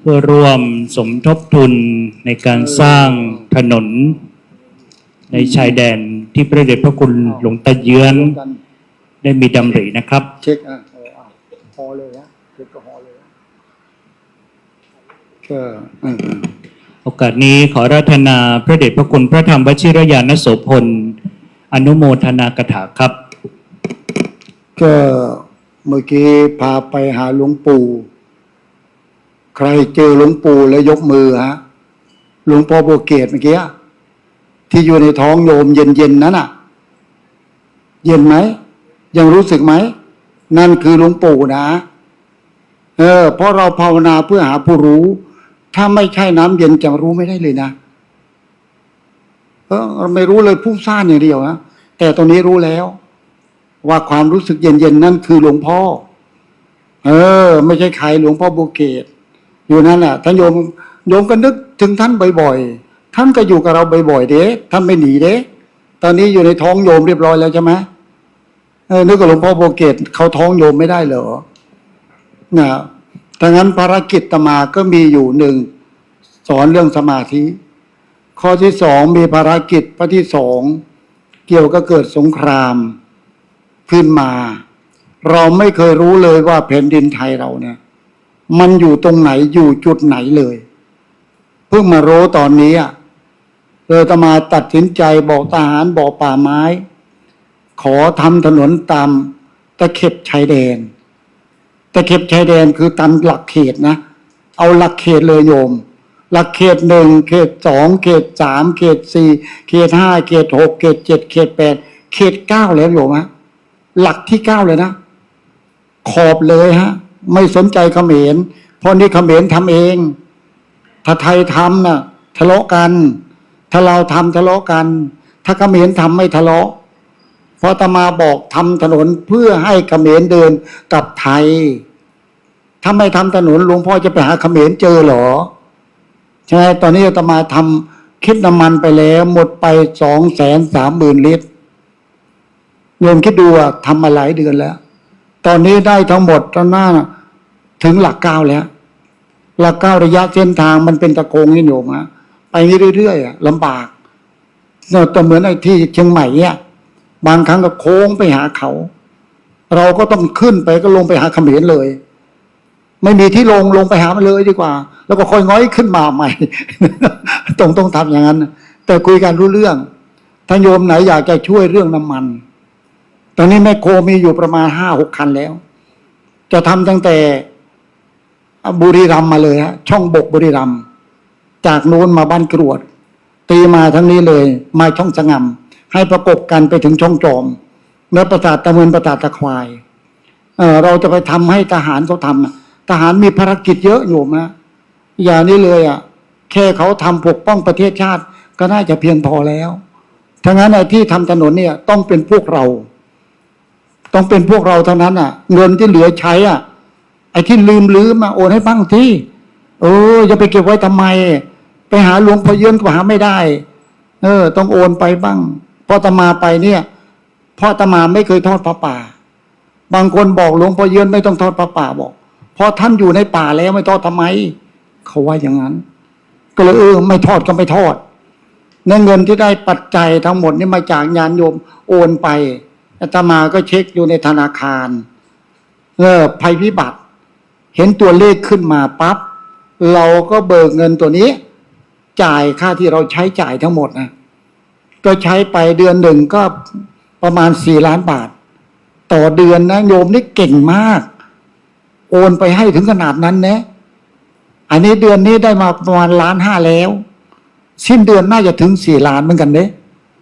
เพื่อร่วมสมทบทุนในการสร้างถนนในชายแดนที่พระเดชพระคุณหลวงตาเยื้อน ได้มีดำรินะครับ เช็คฮอเลยนะเช็คก็ฮอเลยนะก็โอกาสนี้ขออาราธนาพระเดชพระคุณพระธรรมวชิรญาณโสพลอนุโมทนากถาครับก็เมื่อกี้พาไปหาหลวงปู่ใครเจอหลวงปู่แล้วยกมือฮะหลวงพ่อโบวเกตเมื่อกี้ที่อยู่ในท้องโยมเย็นๆนั้นอ่ะเย็นไหมยังรู้สึกไหมนั่นคือหลวงปู่นะเพราะเราภาวนาเพื่อหาผู้รู้ถ้าไม่ใช่น้ำเย็นจะรู้ไม่ได้เลยนะเราไม่รู้เลยพุ่งซ่านอย่างเดียวนะแต่ตอนนี้รู้แล้วว่าความรู้สึกเย็นๆนั่นคือหลวงพ่อไม่ใช่ใครหลวงพ่อโบวเกตอยู่นั่นแหละท่านโยมก็นึกถึงท่านบ่อยๆท่านก็อยู่กับเราบ่อยๆเด้ท่านไม่หนีเด้ตอนนี้อยู่ในท้องโยมเรียบร้อยแล้วใช่ไหมนึกกับหลวงพ่อโบวเกตเขาท้องโยมไม่ได้เหรอนะดังนั้นภารกิจอาตมาก็มีอยู่หนึ่งสอนเรื่องสมาธิข้อที่สองมีภารกิจข้อที่สองเกี่ยวกับเกิดสงครามขึ้นมาเราไม่เคยรู้เลยว่าแผ่นดินไทยเราเนี่ยมันอยู่ตรงไหนอยู่จุดไหนเลยเพิ่งมารู้ตอนนี้อาตมาตัดสินใจบอกทหารบอกป่าไม้ขอทำถนนตามตะเข็บชายแดนตะเข็บชายแดนคือตามหลักเขตนะเอาหลักเขตเลยโยมหลักเขตหนึ่งเขตสองเขตสามเขตสี่เขตห้าเขตหกเขตเจ็ดเขตแปดเขตเก้าแล้วโยมฮะหลักที่เก้าเลยนะขอบเลยฮะไม่สนใจเขมรเพราะนี่เขมรทำเองถ้าไทยทำน่ะทะเลาะกันถ้าเราทำทะเลาะกันถ้าเขมรทำไม่ทะเลาะเพราะอาตมาบอกทำถนนเพื่อให้เขมรเดินกับไทยถ้าไม่ทำถนนหลวงพ่อจะไปหาเขมรเจอเหรอใช่ไหมตอนนี้อาตมาทำคิดน้ำมันไปแล้วหมดไป230,000 ลิตรโยมคิดดูทำมาหลายเดือนแล้วตอนนี้ได้ทั้งหมดตอนหน้าถึงหลัก9แล้วหลัก9ระยะเส้นทางมันเป็นตะโกงนี่โยมไปเรื่อยๆลำบากแต่เหมือนไอ้ที่เชียงใหม่เนี่ยบางครั้งก็โค้งไปหาเขาเราก็ต้องขึ้นไปก็ลงไปหาเขมรเลยไม่มีที่ลงไปหามันเลยดีกว่าแล้วก็ค่อยง้อยขึ้นมาใหม่ ต้องทำอย่างนั้นแต่คุยกันรู้เรื่องถ้าโยมไหนอยากจะช่วยเรื่องน้ำมันตอนนี้แมคโครมีอยู่ประมาณ5-6 คันแล้วจะทำตั้งแต่บุรีรัมย์มาเลยฮะช่องบกบุรีรัมย์จากโน้นมาบ้านกรวดตีมาทั้งนี้เลยมาช่องสงำให้ประกบกันไปถึงช่องจอมเนื้อประสาทตะเมินประสาทตะควายเราจะไปทำให้ทหารเขาทำทหารมีภารกิจเยอะอยู่นะอย่างนี้เลยแค่เขาทำปกป้องประเทศชาติก็น่าจะเพียงพอแล้วทั้งนั้นที่ทำถนนเนี่ยต้องเป็นพวกเราต้องเป็นพวกเราเท่านั้นเงินที่เหลือใช้ไอ้ที่ลืมโอนให้บ้างที่จะไปเก็บไว้ทำไมไปหาหลวงพ่อเยือนก็หาไม่ได้ต้องโอนไปบ้างพออาตมาไปเนี่ยเพราะอาตมาไม่เคยทอดพระป่าบางคนบอกหลวงพ่อเยือนไม่ต้องทอดพระป่าบอกเพราะท่านอยู่ในป่าแล้วไม่ทอดทำไมเขาว่าอย่างนั้นก็เลยไม่ทอดก็ไม่ทอดเงินที่ได้ปัจจัยทั้งหมดนี่มาจากญาณโยมโอนไปอาตมาก็เช็คอยู่ในธนาคารภัยพิบัติเห็นตัวเลขขึ้นมาปั๊บเราก็เบิกเงินตัวนี้จ่ายค่าที่เราใช้จ่ายทั้งหมดนะก็ใช้ไปเดือนหนึ่งก็ประมาณ4 ล้านบาทต่อเดือนนะโยมนี่เก่งมากโอนไปให้ถึงขนาดนั้นนะอันนี้เดือนนี้ได้มาประมาณ1.5 ล้านแล้วสิ้นเดือนน่าจะถึง4 ล้านเหมือนกันเด้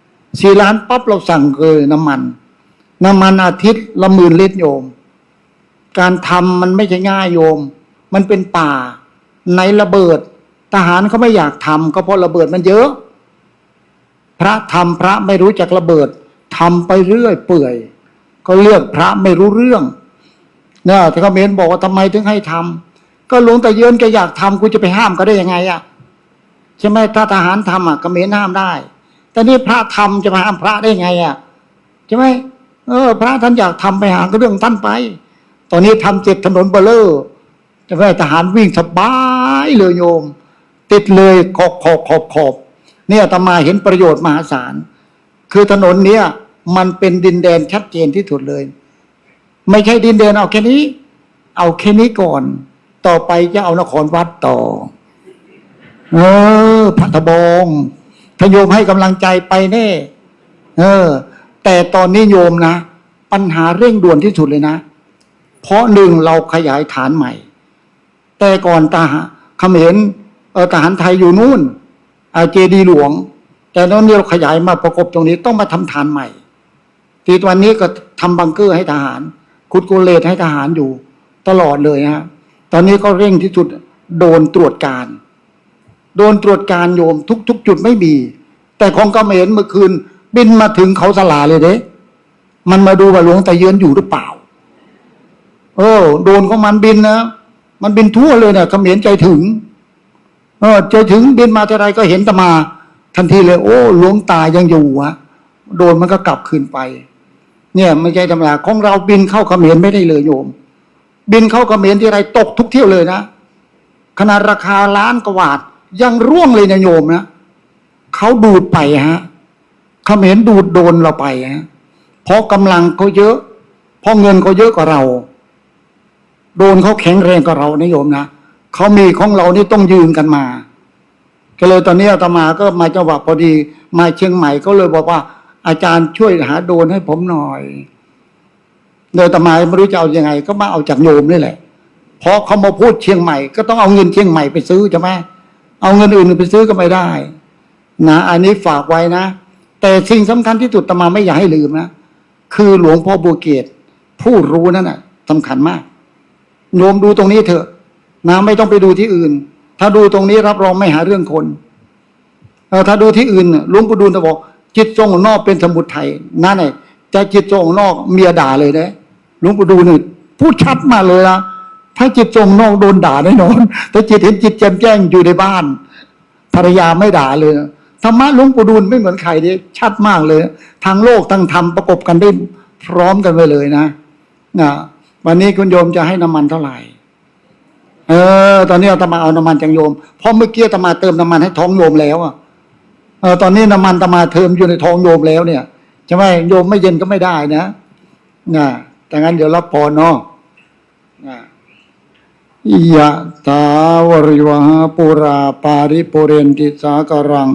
4 ล้านปั๊บเราสั่งเลยน้ำมันอาทิตย์ละ10,000 ลิตรโยมการทำมันไม่ใช่ง่ายโยมมันเป็นป่าในระเบิดทหารเขาไม่อยากทำก็เพราะระเบิดมันเยอะพระทำพระไม่รู้จักระเบิดทำไปเรื่อยเปื่อยก็เลือกพระไม่รู้เรื่องเนี่ยแต่เขมรบอกว่าทำไมถึงให้ทำก็หลวงตาเยือนก็อยากทำกูจะไปห้ามก็ได้ยังไงใช่ไหมถ้าทหารทำเขมรห้ามได้แต่นี่พระทำจะมาห้ามพระได้ยังไงใช่ไหมพระท่านอยากทำไปหาก็เรื่องท่านไปตอนนี้ทำเสร็จถนนเบลเลอร์จะให้ทหารวิ่งสบายเลยโยมติดเลยขอบเนี่ยอาตมาเห็นประโยชน์มหาศาลคือถนนเนี้ยมันเป็นดินแดนชัดเจนที่สุดเลย ไม่ใช่ดินแดนเอาแค่นี้ เอาแค่นี้ก่อน ต่อไปจะเอานครวัดต่อ พัทบงถ้าโยมให้กำลังใจไปแน่แต่ตอนนี้โยมนะปัญหาเร่งด่วนที่สุดเลยนะเพราะหนึ่งเราขยายฐานใหม่แต่ก่อนเขมรทหารไทยอยู่นู่นเจดีหลวงแต่ตอนนี้เราขยายมาประกบตรงนี้ต้องมาทำฐานใหม่ทีวันนี้ก็ทำบังเกอร์ให้ทหารขุดโกเลตให้ทหารอยู่ตลอดเลยฮะตอนนี้ก็เร่งที่สุดโดนตรวจการโยมทุกจุดไม่มีแต่ของเขมรเมื่อคืนบินมาถึงเขาสลาเลยเด้มันมาดูว่าหลวงตาเยือนอยู่หรือเปล่าโดนของมันบินนะมันบินทั่วเลยเนี่ยเขมรใจถึงใจถึงบินมาทีไรก็เห็นตมาทันทีเลยโอ้หลวงตายังอยู่วะโดนมันก็กลับคืนไปเนี่ยไม่ใช่ธรรมดาของเราบินเข้าเขมรไม่ได้เลยโยมบินเข้าเขมรที่ไรตกทุกเที่ยวเลยนะขนาดราคาล้านกว่าบาทยังร่วงเลยนะโยมนะเขาดูดไปฮะเขมรดูดโดนเราไปฮะเพราะกำลังเขาเยอะเพราะเงินเขาเยอะกว่าเราโดนเขาแข็งแรงกว่าเรานะโยมนะเขามีของเรานี่ต้องยืนกันมาก็เลยตอนนี้อาตมาก็มาจังหวัดพอดีมาเชียงใหม่ก็เลยบอกว่าอาจารย์ช่วยหาโดนให้ผมหน่อยโดยอาตมาไม่รู้จะเอายังไงก็มาเอาจากโยมนี่แหละเพราะเขามาพูดเชียงใหม่ก็ต้องเอาเงินเชียงใหม่ไปซื้อใช่ไหมเอาเงินอื่นไปซื้อก็ไม่ได้นะอันนี้ฝากไว้นะแต่สิ่งสำคัญที่สุดอาตมาไม่อยากให้ลืมนะคือหลวงพ่อบัวเกศผู้รู้นั่นน่ะสำคัญมากโยมดูตรงนี้เถอะนะไม่ต้องไปดูที่อื่นถ้าดูตรงนี้รับรองไม่หาเรื่องคนถ้าดูที่อื่นหลวงปู่ดูลจะบอกจิตทรงนอกเป็นสมุทัยนั่นไงแต่จิตทรงนอกเมียด่าเลยนะหลวงปู่ดูลนี่พูดชัดมาเลยนะถ้าจิตทรงนอกโดนด่าแน่นอนแต่จิตเห็นจิตแจ่มแจ้งอยู่ในบ้านภรรยาไม่ด่าเลยธรรมะหลวงปู่ดูลไม่เหมือนใครดิชัดมากเลยทางโลกทั้งธรรมประกบกันได้พร้อมกันไปเลยนะวันนี้คุณโยมจะให้น้ำมันเท่าไหร่ตอนนี้อาตมาเอาน้ำมันจากโยมเพราะเมื่อกี้อาตมาเติมน้ำมันให้ท้องโยมแล้วตอนนี้น้ำมันอาตมาเติมอยู่ในท้องโยมแล้วเนี่ยใช่ไหมโยมไม่เย็นก็ไม่ได้นะแต่งั้นเดี๋ยวรับพรเนาะยะถาวริวหาปุราปาริปุเรนติสาการัง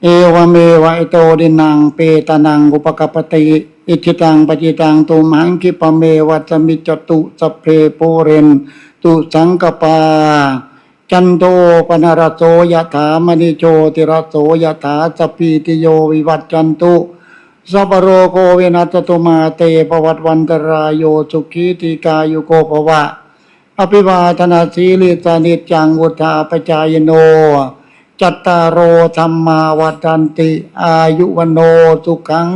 เอวเมวะอิโตดินังเปตานังอุปกปปติอิจิตังปจิตังตุมหังคิปะเมวัตมิจตุสัพเพปุเรนตุสังกปาจันโทปนรสโสยถามณิโชติรสโสยถาสพีติโยวิวัจจันตุสัพพโรโควินัสตุมาเตปวัตวันตรายโยสุขีติกายุโกภวะอภิวาทนาสีลิสานิจจังวุธาปจายโนจัตตารโอธรรมาวัฏันติอายุวันโนสุขัง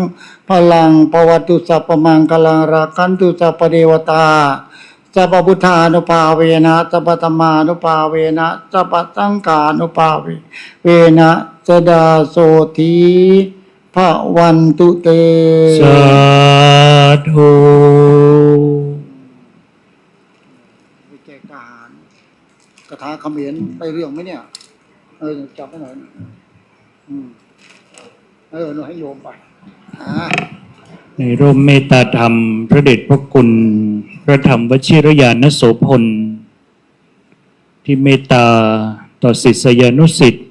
พลังปวัตุสัพพมังคลังราคันตุสัพพเทวตาสัพพพุทธานุภาเวนะสัพพธรรมานุภาเวนะสัพพสังฆานุภาเวนะสดาโสธีพระวันตุเตสาธุไปแจกทหารกระทาเขมรไปเรื่องไหมเนี่ยจับไปหน่อยหนูให้โยมไปในร่มเมตตาธรรมพระเดชพระคุณพระธรรมวชิรญาณโสพลที่เมตตาต่อศิษยานุศิษย์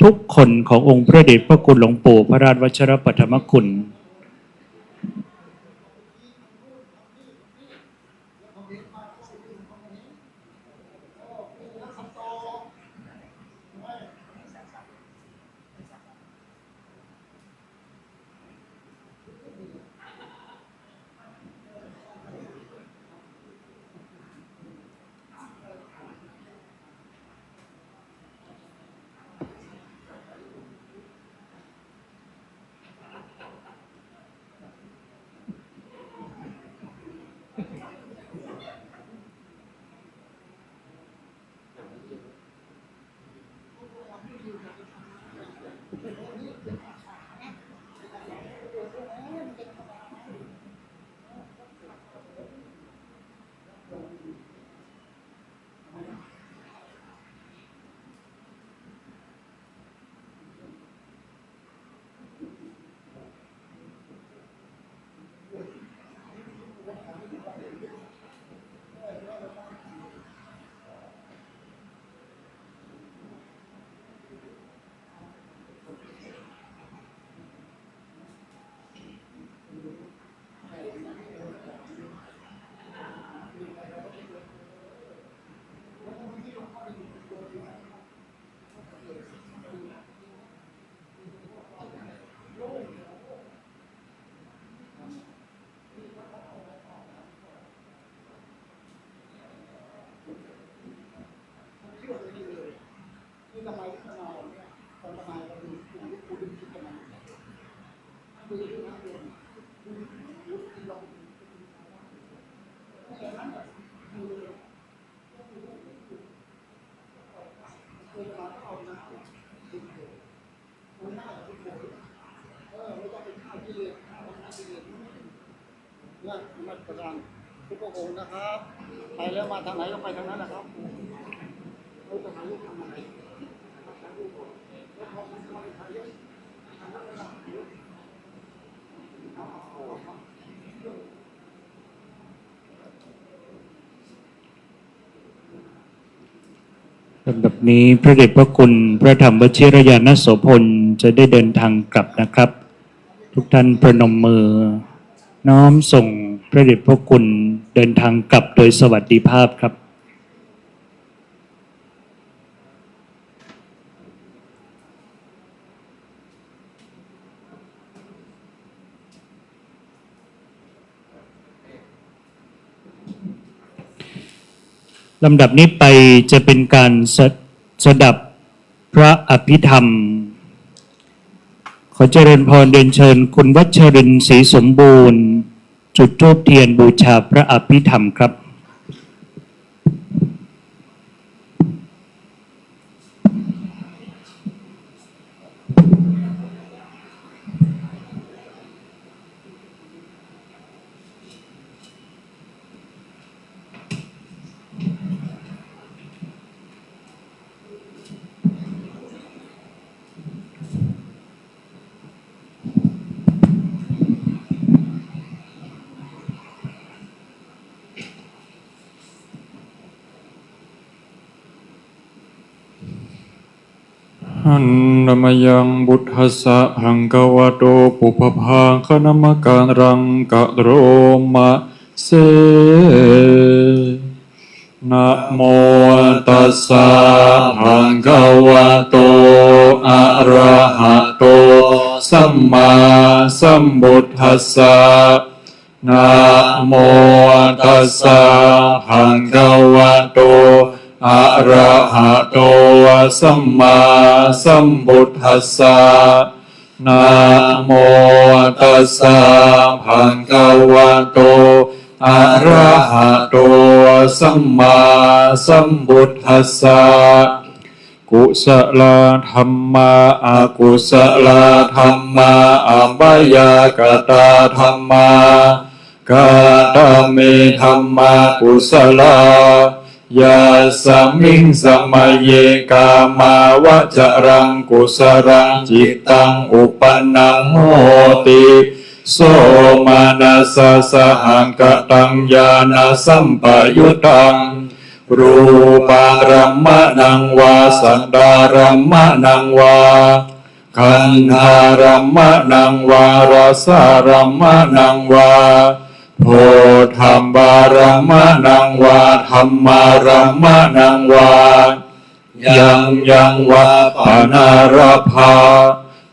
ทุกคนขององค์พระเดชพระคุณหลวงปู่พระราชวชิรปัทมคุณ เนี่ยมาตรการทุกพระองค์นะครับไปแล้วมาทางไหนก็ไปทางนั้นนะครับเราจะถ่ายรูปทำไมถ่ายรูปก่อนแล้วพอมันเข้าไปถ่ายเยอะทำนั้นไม่ได้ลำดับนี้พระเดชพระคุณพระธรรมวชิรยานโสพลจะได้เดินทางกลับนะครับ ทุกท่านประนมมือน้อมส่งพระเดชพระคุณเดินทางกลับโดยสวัสดิภาพครับลำดับนี้ไปจะเป็นการสดับพระอภิธรรมขอเจริญพรเรียนเชิญคุณวัชรินทร์ศรีสมบูรณ์จุดธูปเทียนบูชาพระอภิธรรมครับหันนมยังบุตทัสสะหังกวะโตปุพพาคณมการังกะโรมะเสนะโมตัสสะหังกวะโตอะระหะโตสัมมาสัมพุทธัสสะนะโมตัสสะหังกวะโตอะระหะโตสัมมาสัมพุทธัสสะนะโมตัสสะภะคะวะโตอะระหะโตสัมมาสัมพุทธัสสะกุศลธรรมะอกุศลธรรมะอัปยากตาธรรมะกาตเมธรรมะกุศลยาสมิงสมัยเยกามาวจรังกุสรังจิตตังอุปนังโหติโสมานัสสะหังกตังญาณสัมปยุตตังรูปังรัมมะนังวาสันดารัมมะนังวาขันธารัมมะนังวารสารัมมะนังวาโพธรรมบารมะนังวาธรรมารมะนังวายังวาปนารภา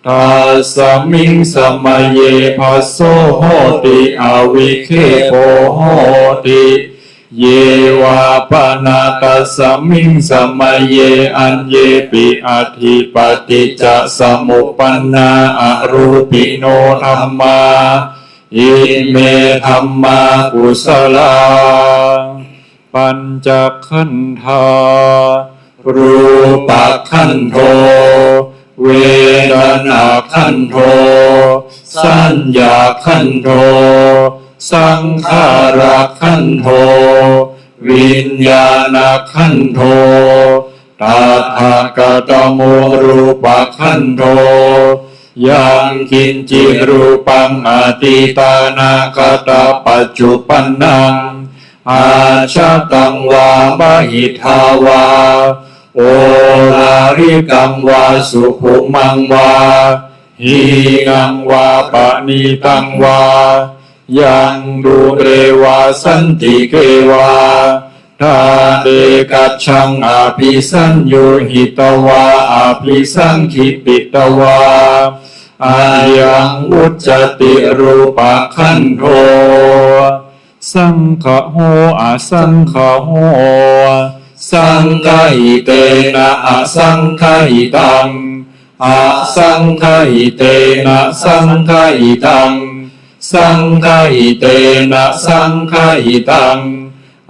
ตาสมิงสมัยเยภัสโสโหติอวิเคโปโหติเยวาปนาตัสสมิงสมัยเยอัญเยปิอธิปติจะสมุปปนาอรูปิโนธัมมาอิเมธัมมากุศลาปัญจขันธารูปขันโธเวทนาขันโธสัญญาขันโธสังขารขันโธวิญญาณขันโธตถาคตโมรูปขันโธยังกินจิรูปังอติตานาคตปัจจุปันนังอาชาตังวามหิทาวาโอลาริกังวาสุขุมังวาหิงังวาปณิตังวายังดูเรวาสันติเกวาทาเดกัจฉังอภิสัญโยหิตวาอภิสังขิปิตวาอายังอุจจติรูปขันโธสังฆโหอสังฆโหสังฆอิเตนะอสังฆอิตังอสังฆอิเตนะสังฆอิตังสังฆอิเตนะสังฆอิตัง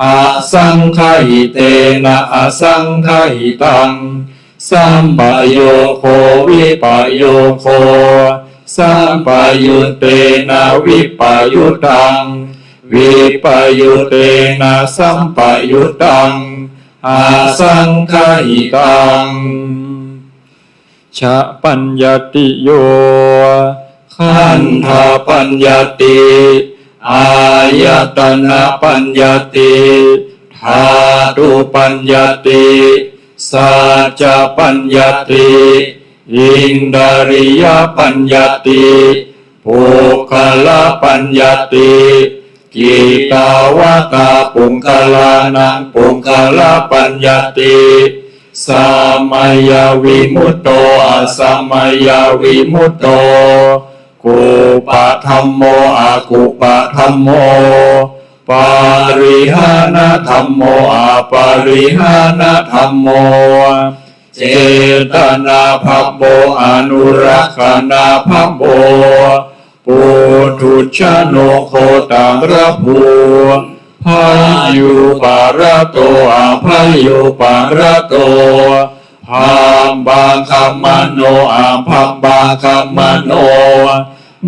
อสังฆอิเตนะอสังฆอิตังสัมปโยโควิปโยโค สัมปยุตเตนะวิปยุตตังวิปยุตเตนะสัมปยุตตังอาสังคหิตังชะปัญญติโยขันธปัญญติอายตนะปัญญติธาตุปัญญติสัจจปัญญติอินทริยปัญญติปุคละปัญญติกิตาวตาปุงคลานังปุงคละปัญญติสัมมยวิมุตโตอะสัมมยวิมุตโตกุปะธัมโมอะกุปะธัมโมปาริหานธัมโมอะปาริหานธัมโมเจตนาภัพโมอนุรักขณาภัพโมปุถุชโนโคตังระภูพายุปาระโตอะพายุปาระโตพามบาคัมมโนอะพัมบาคัมมโน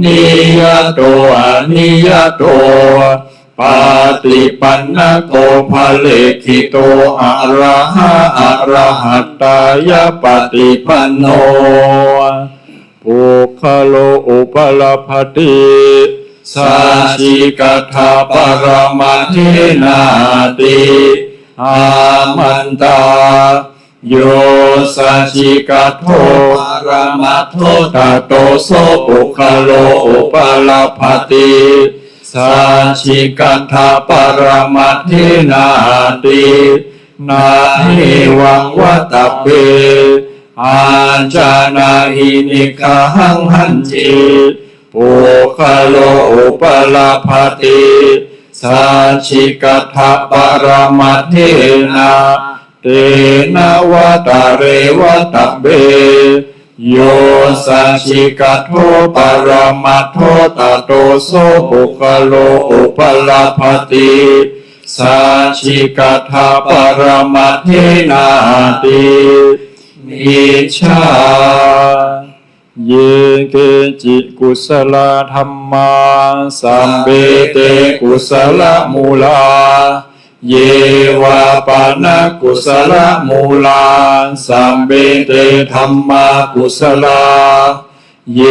นิยโตอะนิยโตปาติปันนโกภะเลขิโตอะระหะอะระหัตตายะปฏิปันโนปุคโลอุปลาภติสาชิกถาปรมัตถินาติอามันตาโยสัจจิกัตโธปรมัตโธตโตโสปุคโลอุปลาภติสัจจิกัตถาปรมัตถินาตินาหิวังวัตเปอาจานาหินิคาหังหันจิปุคโลอุปลาภติสัจจิกัตถาปรมัตถินาเตนะวะตะเรวะตะเบโยสัจจิกัตโธปรมัตโธตโตโสปุคโลอุปลาภติสัจจิกัตถาปรมัตถินาติมิจฉาเยเกจิกุศลธัมมาสัมเบเตกุศลมูลาเยวาปานะกุศลมูลาสัมเบเตธัมมากุศลาเย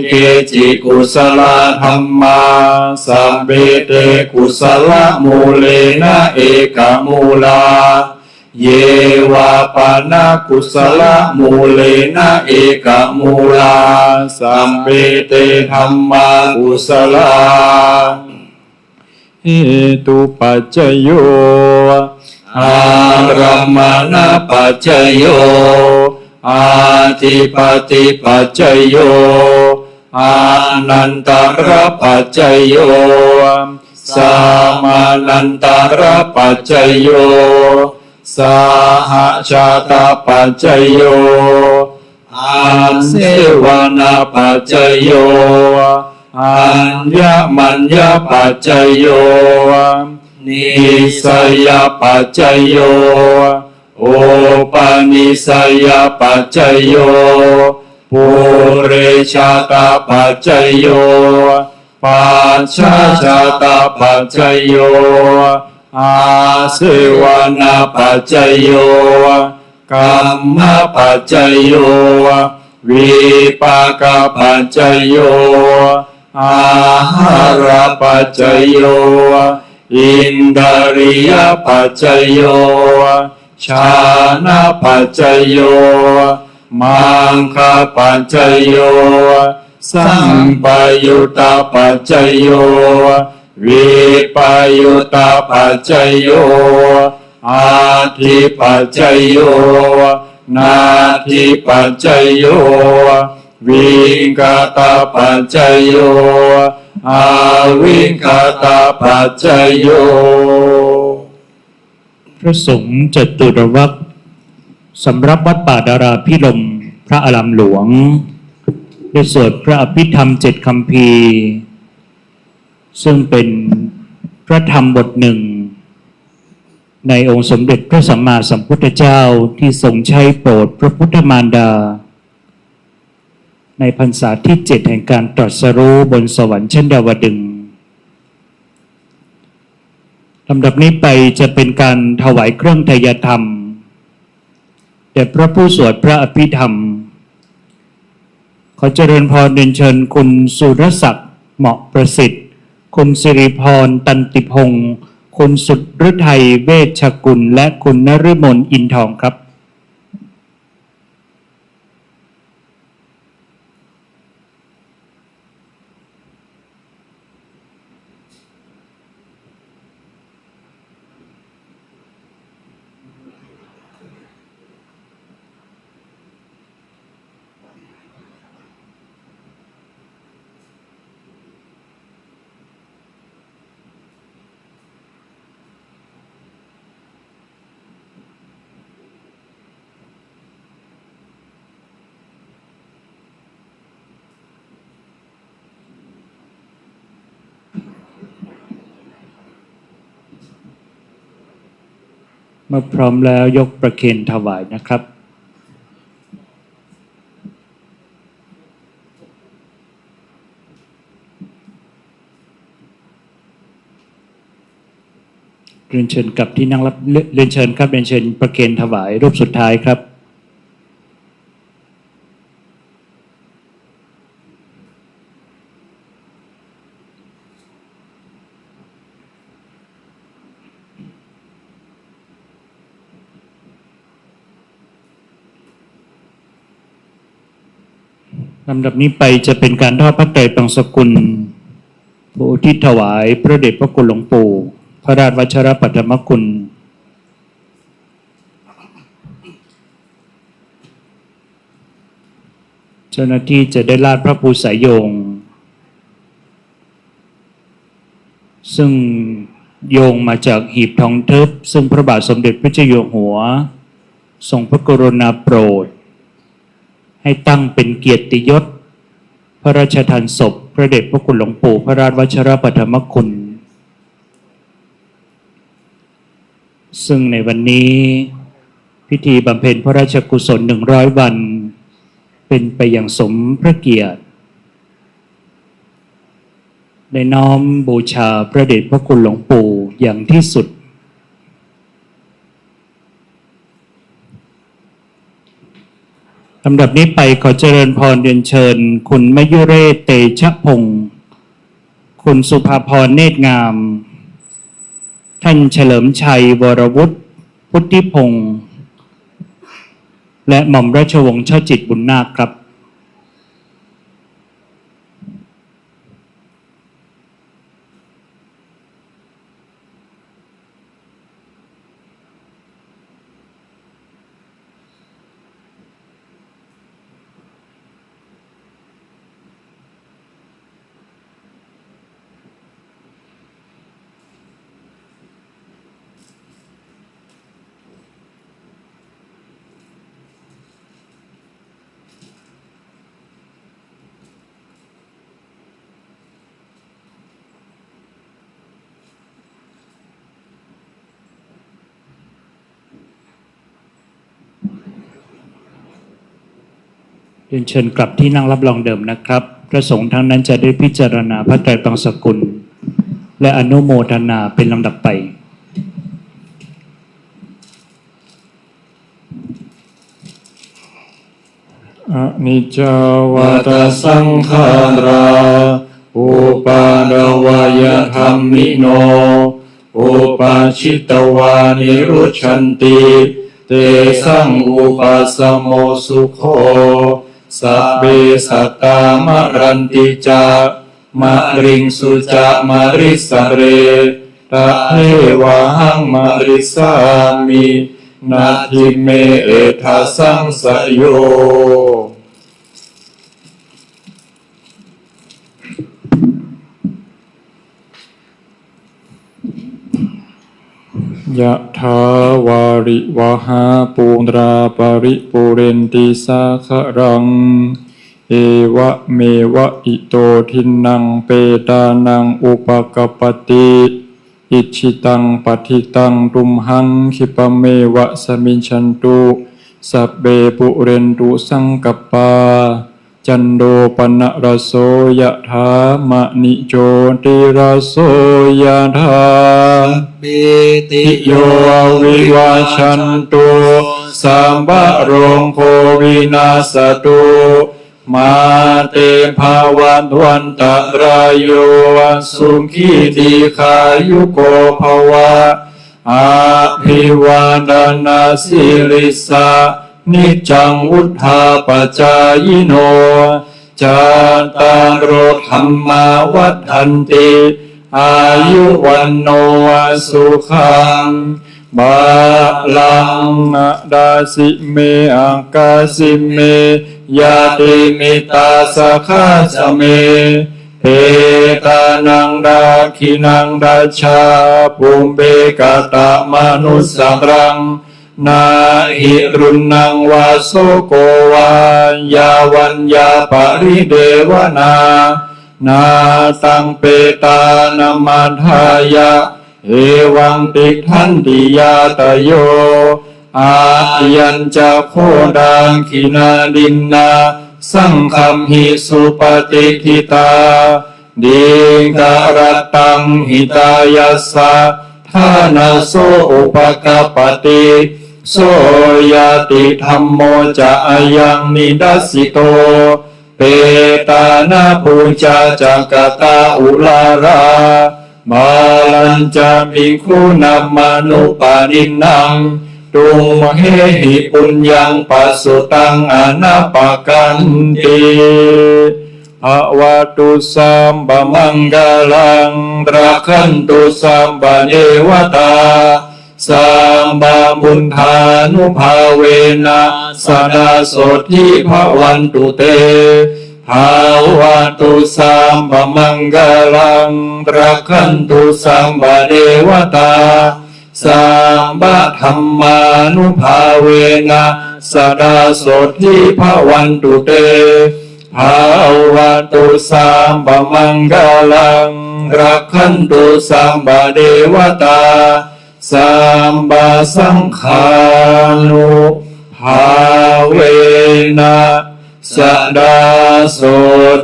เกจิกุศลธัมมาสัมเบเตกุศลมูเลนะเอกมูลาเยวาปานะกุศลมูเลนะเอกมูลาสัมเบเตธัมมากุศลาเหตุปัจจโยอารมณปัจจโยอาทิปติปัจจโยอานันตรปัจจโยสามานันตรปัจจโยสหชาตปัจจโยอันเสวนาปัจจโยอัญญมัญญปัจจโยนิสยปัจจโยโอปานิสยปัจจโยปุเรชาตปัจจโยปัจฉาชาตปัจจโยอาเสวนาปัจจโยกัมมปัจจโยวิปากปัจจโยอาหารปัจจโยอินทริยปัจจโยชานะปัจจโยมังคปัจจโยสัมปยุตตปัจจโยวิปยุตตปัจจโยอาทิปัจจโยนาทิปัจจโยวิงคตปัจจโยอาวิงคตปัจจโยพระสงฆ์จตุรวรรษสำหรับวัดป่าดาราพิรมย์พระอารามหลวงได้สวดพระอภิธรรม7 คัมภีร์ซึ่งเป็นพระธรรมบทหนึ่งในองค์สมเด็จพระสัมมาสัมพุทธเจ้าที่ทรงใช้โปรดพระพุทธมารดา ในพรรษาที่7แห่งการตรัสรู้บนสวรรค์ชั้นดาวดึงส์ลำดับนี้ไปจะเป็นการถวายเครื่องไทยธรรมแด่พระผู้สวดพระอภิธรรมขอเจริญพรเรียนเชิญคุณสุรศักดิ์เหมาะประสิทธิ์คุณสิริพรตันติพงศ์คุณสุดฤทัยเวชกุลและคุณนฤมลอินทองครับเมื่อพร้อมแล้วยกประเคนถวายนะครับเรียนเชิญกลับที่นั่งรับเรียนเชิญครับเรียนเชิญประเคนถวายรูปสุดท้ายครับลำดับนี้ไปจะเป็นการทอดพระไตรปังสกุลผู้อุที่ถวายพระเดชพระคุณหลวงปู่พระราชวัชรปัทมคุณเจ้าหน้าที่จะได้ลาดพระภูสายโยงซึ่งโยงมาจากหีบทองทึบซึ่งพระบาทสมเด็จพระเจ้าอยู่หัวทรงพระกรุณาโปรดให้ตั้งเป็นเกียรติยศพระราชทานศพพระเดชพระคุณหลวงปู่พระราชวชิรปัทมคุณซึ่งในวันนี้พิธีบำเพ็ญพระราชกุศล100 วันเป็นไปอย่างสมพระเกียรติได้น้อมบูชาพระเดชพระคุณหลวงปู่อย่างที่สุดลำดับนี้ไปขอเจริญพรเรียนเชิญคุณมยุเรศเตชะพงศ์คุณสุภาพรเนตรงามท่านเฉลิมชัยวรวุฒิพุทธิพงศ์และหม่อมราชวงศ์เจ้าจิตบุญนาคครับเรียนเชิญกลับที่นั่งรับรองเดิมนะครับพระสงฆ์ทั้งนั้นจะได้พิจารณาพระไตรปังสกุลและอนุโมทนาเป็นลำดับไปอนิจจวัตสังขาราอุปาณวายธรรมิโนอุปาชิตวานิรุชันติเตสังอุปัสสโมสุโขสัพเบสัตตามรันติจามะริงสุจามะริสเรตะเทวะหังมะริสามินาทิเมเอทาสังสยโยยะถาวาริวหาปูราปริปุเรนติสาครังเอวะเมวะอิโตทินังเปตานังอุปกปปติอิชิตังปฏิตังตุมหังคิปะเมวะสมิจฉันตุสัพเบปุเรนตุสังกปปา จันโดปนะระโสยะถามะนิโจติระโสยะถา ปิติ ติโยวิวาชันตุสัมบะโรงโควินาสตุมาเตภาวันวันตะรายโยสุขีดีขายุโกภวะอาภิวาดานาสิริสานิจจังวุธาปจายโนจาตารโรธรรมาวัฏันติอายุวันโนสุขังบาลังนะดาสิเมอังกาสิเมยาติมิตาสะคาสเมเปตานังดาคินังดาชาปุมเบกะตะมนุสสังรังนาหิรุนังวาโสโกวายาวันยาปริเดวนานาตังเปตานามาทายะเอวังติทันติยาตโยอายัญจะโคดังขินาดินนาสังคัมหิสุปฏิทิตาดิการตังหิตายัสสะทานาโสอุปกปปติโสยติธัมโมจะอายังนิดัสสิโตเปตานาปูจาจักตาอุลารามาลัญจาภิกขุนัมมานุปานินังตุมเหหิปุญญังปัสสุตังอนาปกันติภวตุสัมบมังกลังราคันตุสัมบเนวตาสัมบาบุญธานุภาเวนะสนาโสทิภวันตุเตภาวะตุสัมบมังกลังรักขันตุสัมบเดวตาสัมบะธรรมานุภาเวนะสดาโสทิภวันตุเตภาวะตุสัมบมังกลังรักขันตุสัมบเดวตาสัมบะสังฆานุภาเวนะสดาโส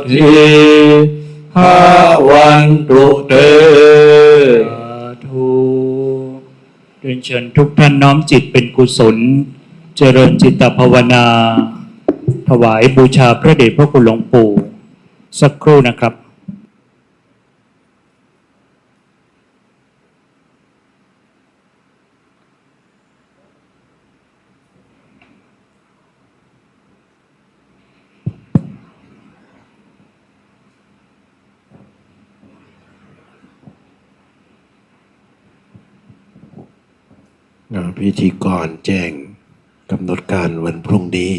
ทิภาวันตุเต สาธุเรียนเชิญทุกท่านน้อมจิตเป็นกุศลเจริญจิตภาวนา ถวายบูชาพระเดชพระคุณหลวงปู่สักครู่นะครับ พิธีกรแจ้งกำหนดการวันพรุ่งนี้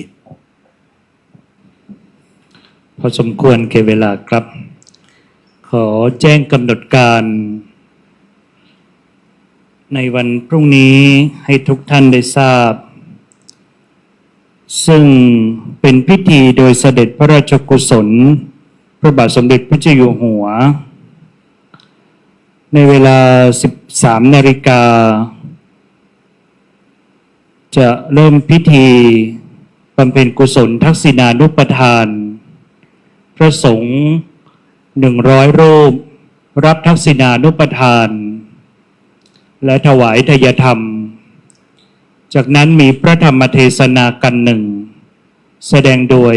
พอสมควรแก่เวลาครับ ขอแจ้งกำหนดการ ในวันพรุ่งนี้ให้ทุกท่านได้ทราบ ซึ่งเป็นพิธีโดยเสด็จพระราชกุศลพระบาทสมเด็จพระเจ้าอยู่หัว ในเวลา 13 นาฬิกาจะเริ่มพิธีบำเพ็ญกุศลทักษิณานุปทาน พระสงฆ์100 รูปรับทักษิณานุปทาน และถวายทายธรรม จากนั้นมีพระธรรมเทศนากันหนึ่งแสดงโดย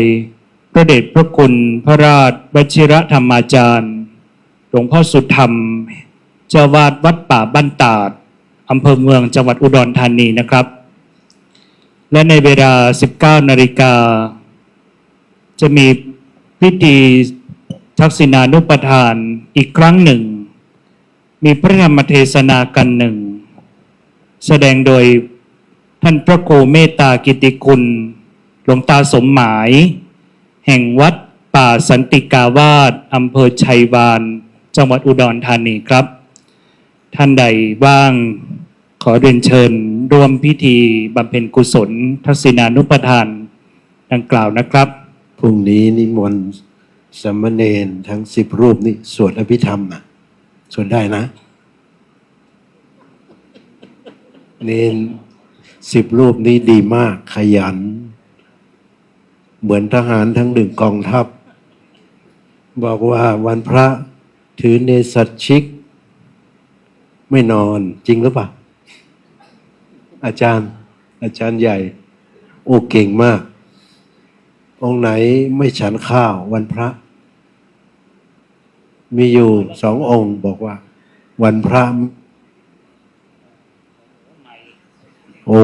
พระเดชพระคุณพระราชวชิรธรรมาจารย์หลวงพ่อสุธรรมเจ้าวาดวัดป่าบ้านตาดอำเภอเมืองจังหวัดอุดรธานีนะครับ และในเวลา 19 นาฬิกาจะมีพิธีทักษิณานุปทานอีกครั้งหนึ่ง มีพระธรรมเทศนากันหนึ่งแสดงโดยท่านพระครูเมตตากิติคุณหลวงตาสมหมาย แห่งวัดป่าสันติกาวาสอำเภอชัยวานจังหวัดอุดรธานีครับ ท่านใดว่างขอเรียนเชิญร่วมพิธีบำเพ็ญกุศลทักษิณานุปทานดังกล่าวนะครับ พรุ่งนี้นิมนต์สามเณรทั้ง10 รูปนี่สวดอภิธรรมนะสวดได้นะ เนร10 รูปนี้ดีมากขยัน เหมือนทหารทั้งหนึ่งกองทัพ บอกว่าวันพระถือเนสัตชิก ไม่นอนจริงหรือเปล่าอาจารย์ใหญ่ โอ้เก่งมาก องค์ไหนไม่ฉันข้าววันพระ มีอยู่2 องค์บอกว่า วันพระ โอ้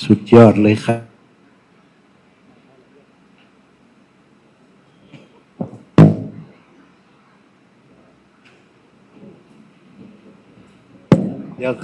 สุดยอดเลยครับเดี๋ยว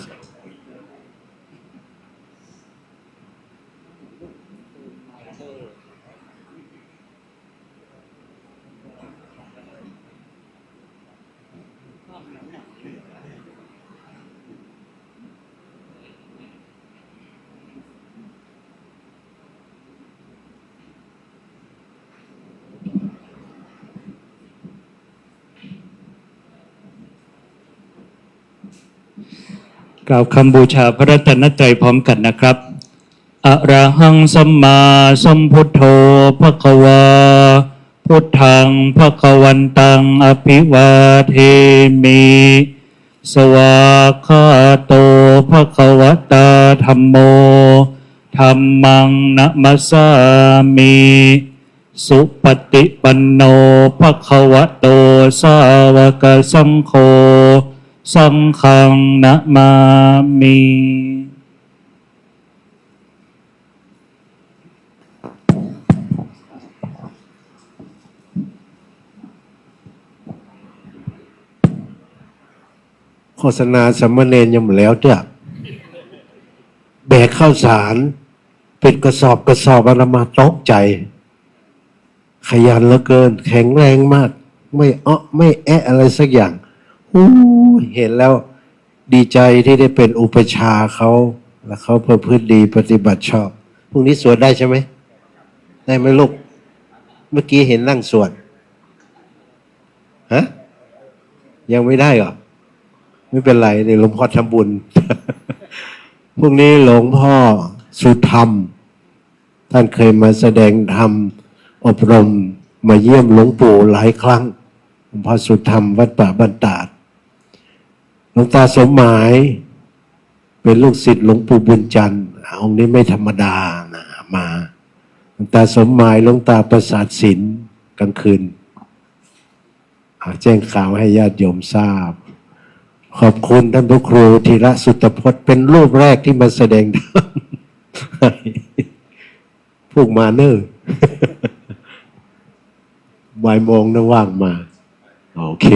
กล่าวคำบูชาพระรัตนตรัยพร้อมกันนะครับอะระหังสัมมาสัมพุทโธภควาพุทธังภควันตังอภิวาเทมิสวากขาโตภควตาธัมโมธัมมังนะมัสสามิสุปฏิปันโนภควโตสาวกสังโฆสังฆังนะมามิโฆษณาสามเณรยังหมดแล้วจ้ะแบกข้าวสารเป็นกระสอบอาตมาตกใจ ขยันเหลือเกิน แข็งแรงมาก ไม่ไม่แอะอะไรสักอย่างเห็นแล้วดีใจที่ได้เป็นอุปชฌาย์เขาแล้วเขาประพฤติดีปฏิบัติชอบพรุ่งนี้สวดได้ใช่ไหมได้ไหมลูกเมื่อกี้เห็นนั่งสวดฮะยังไม่ได้เหรอไม่เป็นไรเดี๋ยวหลวงพ่อทำบุญ พรุ่งนี้หลวงพ่อสุธรรมท่านเคยมาแสดงธรรมอบรมมาเยี่ยมหลวงปู่หลายครั้งหลวงพ่อสุธรรมวัดป่าบ้านตาดหลวงตาสมหมายเป็นลูกศิษย์หลวงปู่บุญจันทร์องค์นี้ไม่ธรรมดานะมาหลวงตาสมหมายหลวงตาประสาทศิลป์กลางคืนแจ้งข่าวให้ญาติโยมทราบขอบคุณท่านพระครูธีระสุตพจน์เป็นรูปแรกที่มาแสดงธรรมพวกมาเนอร์บ่ายโมงนะว่างมาโอเค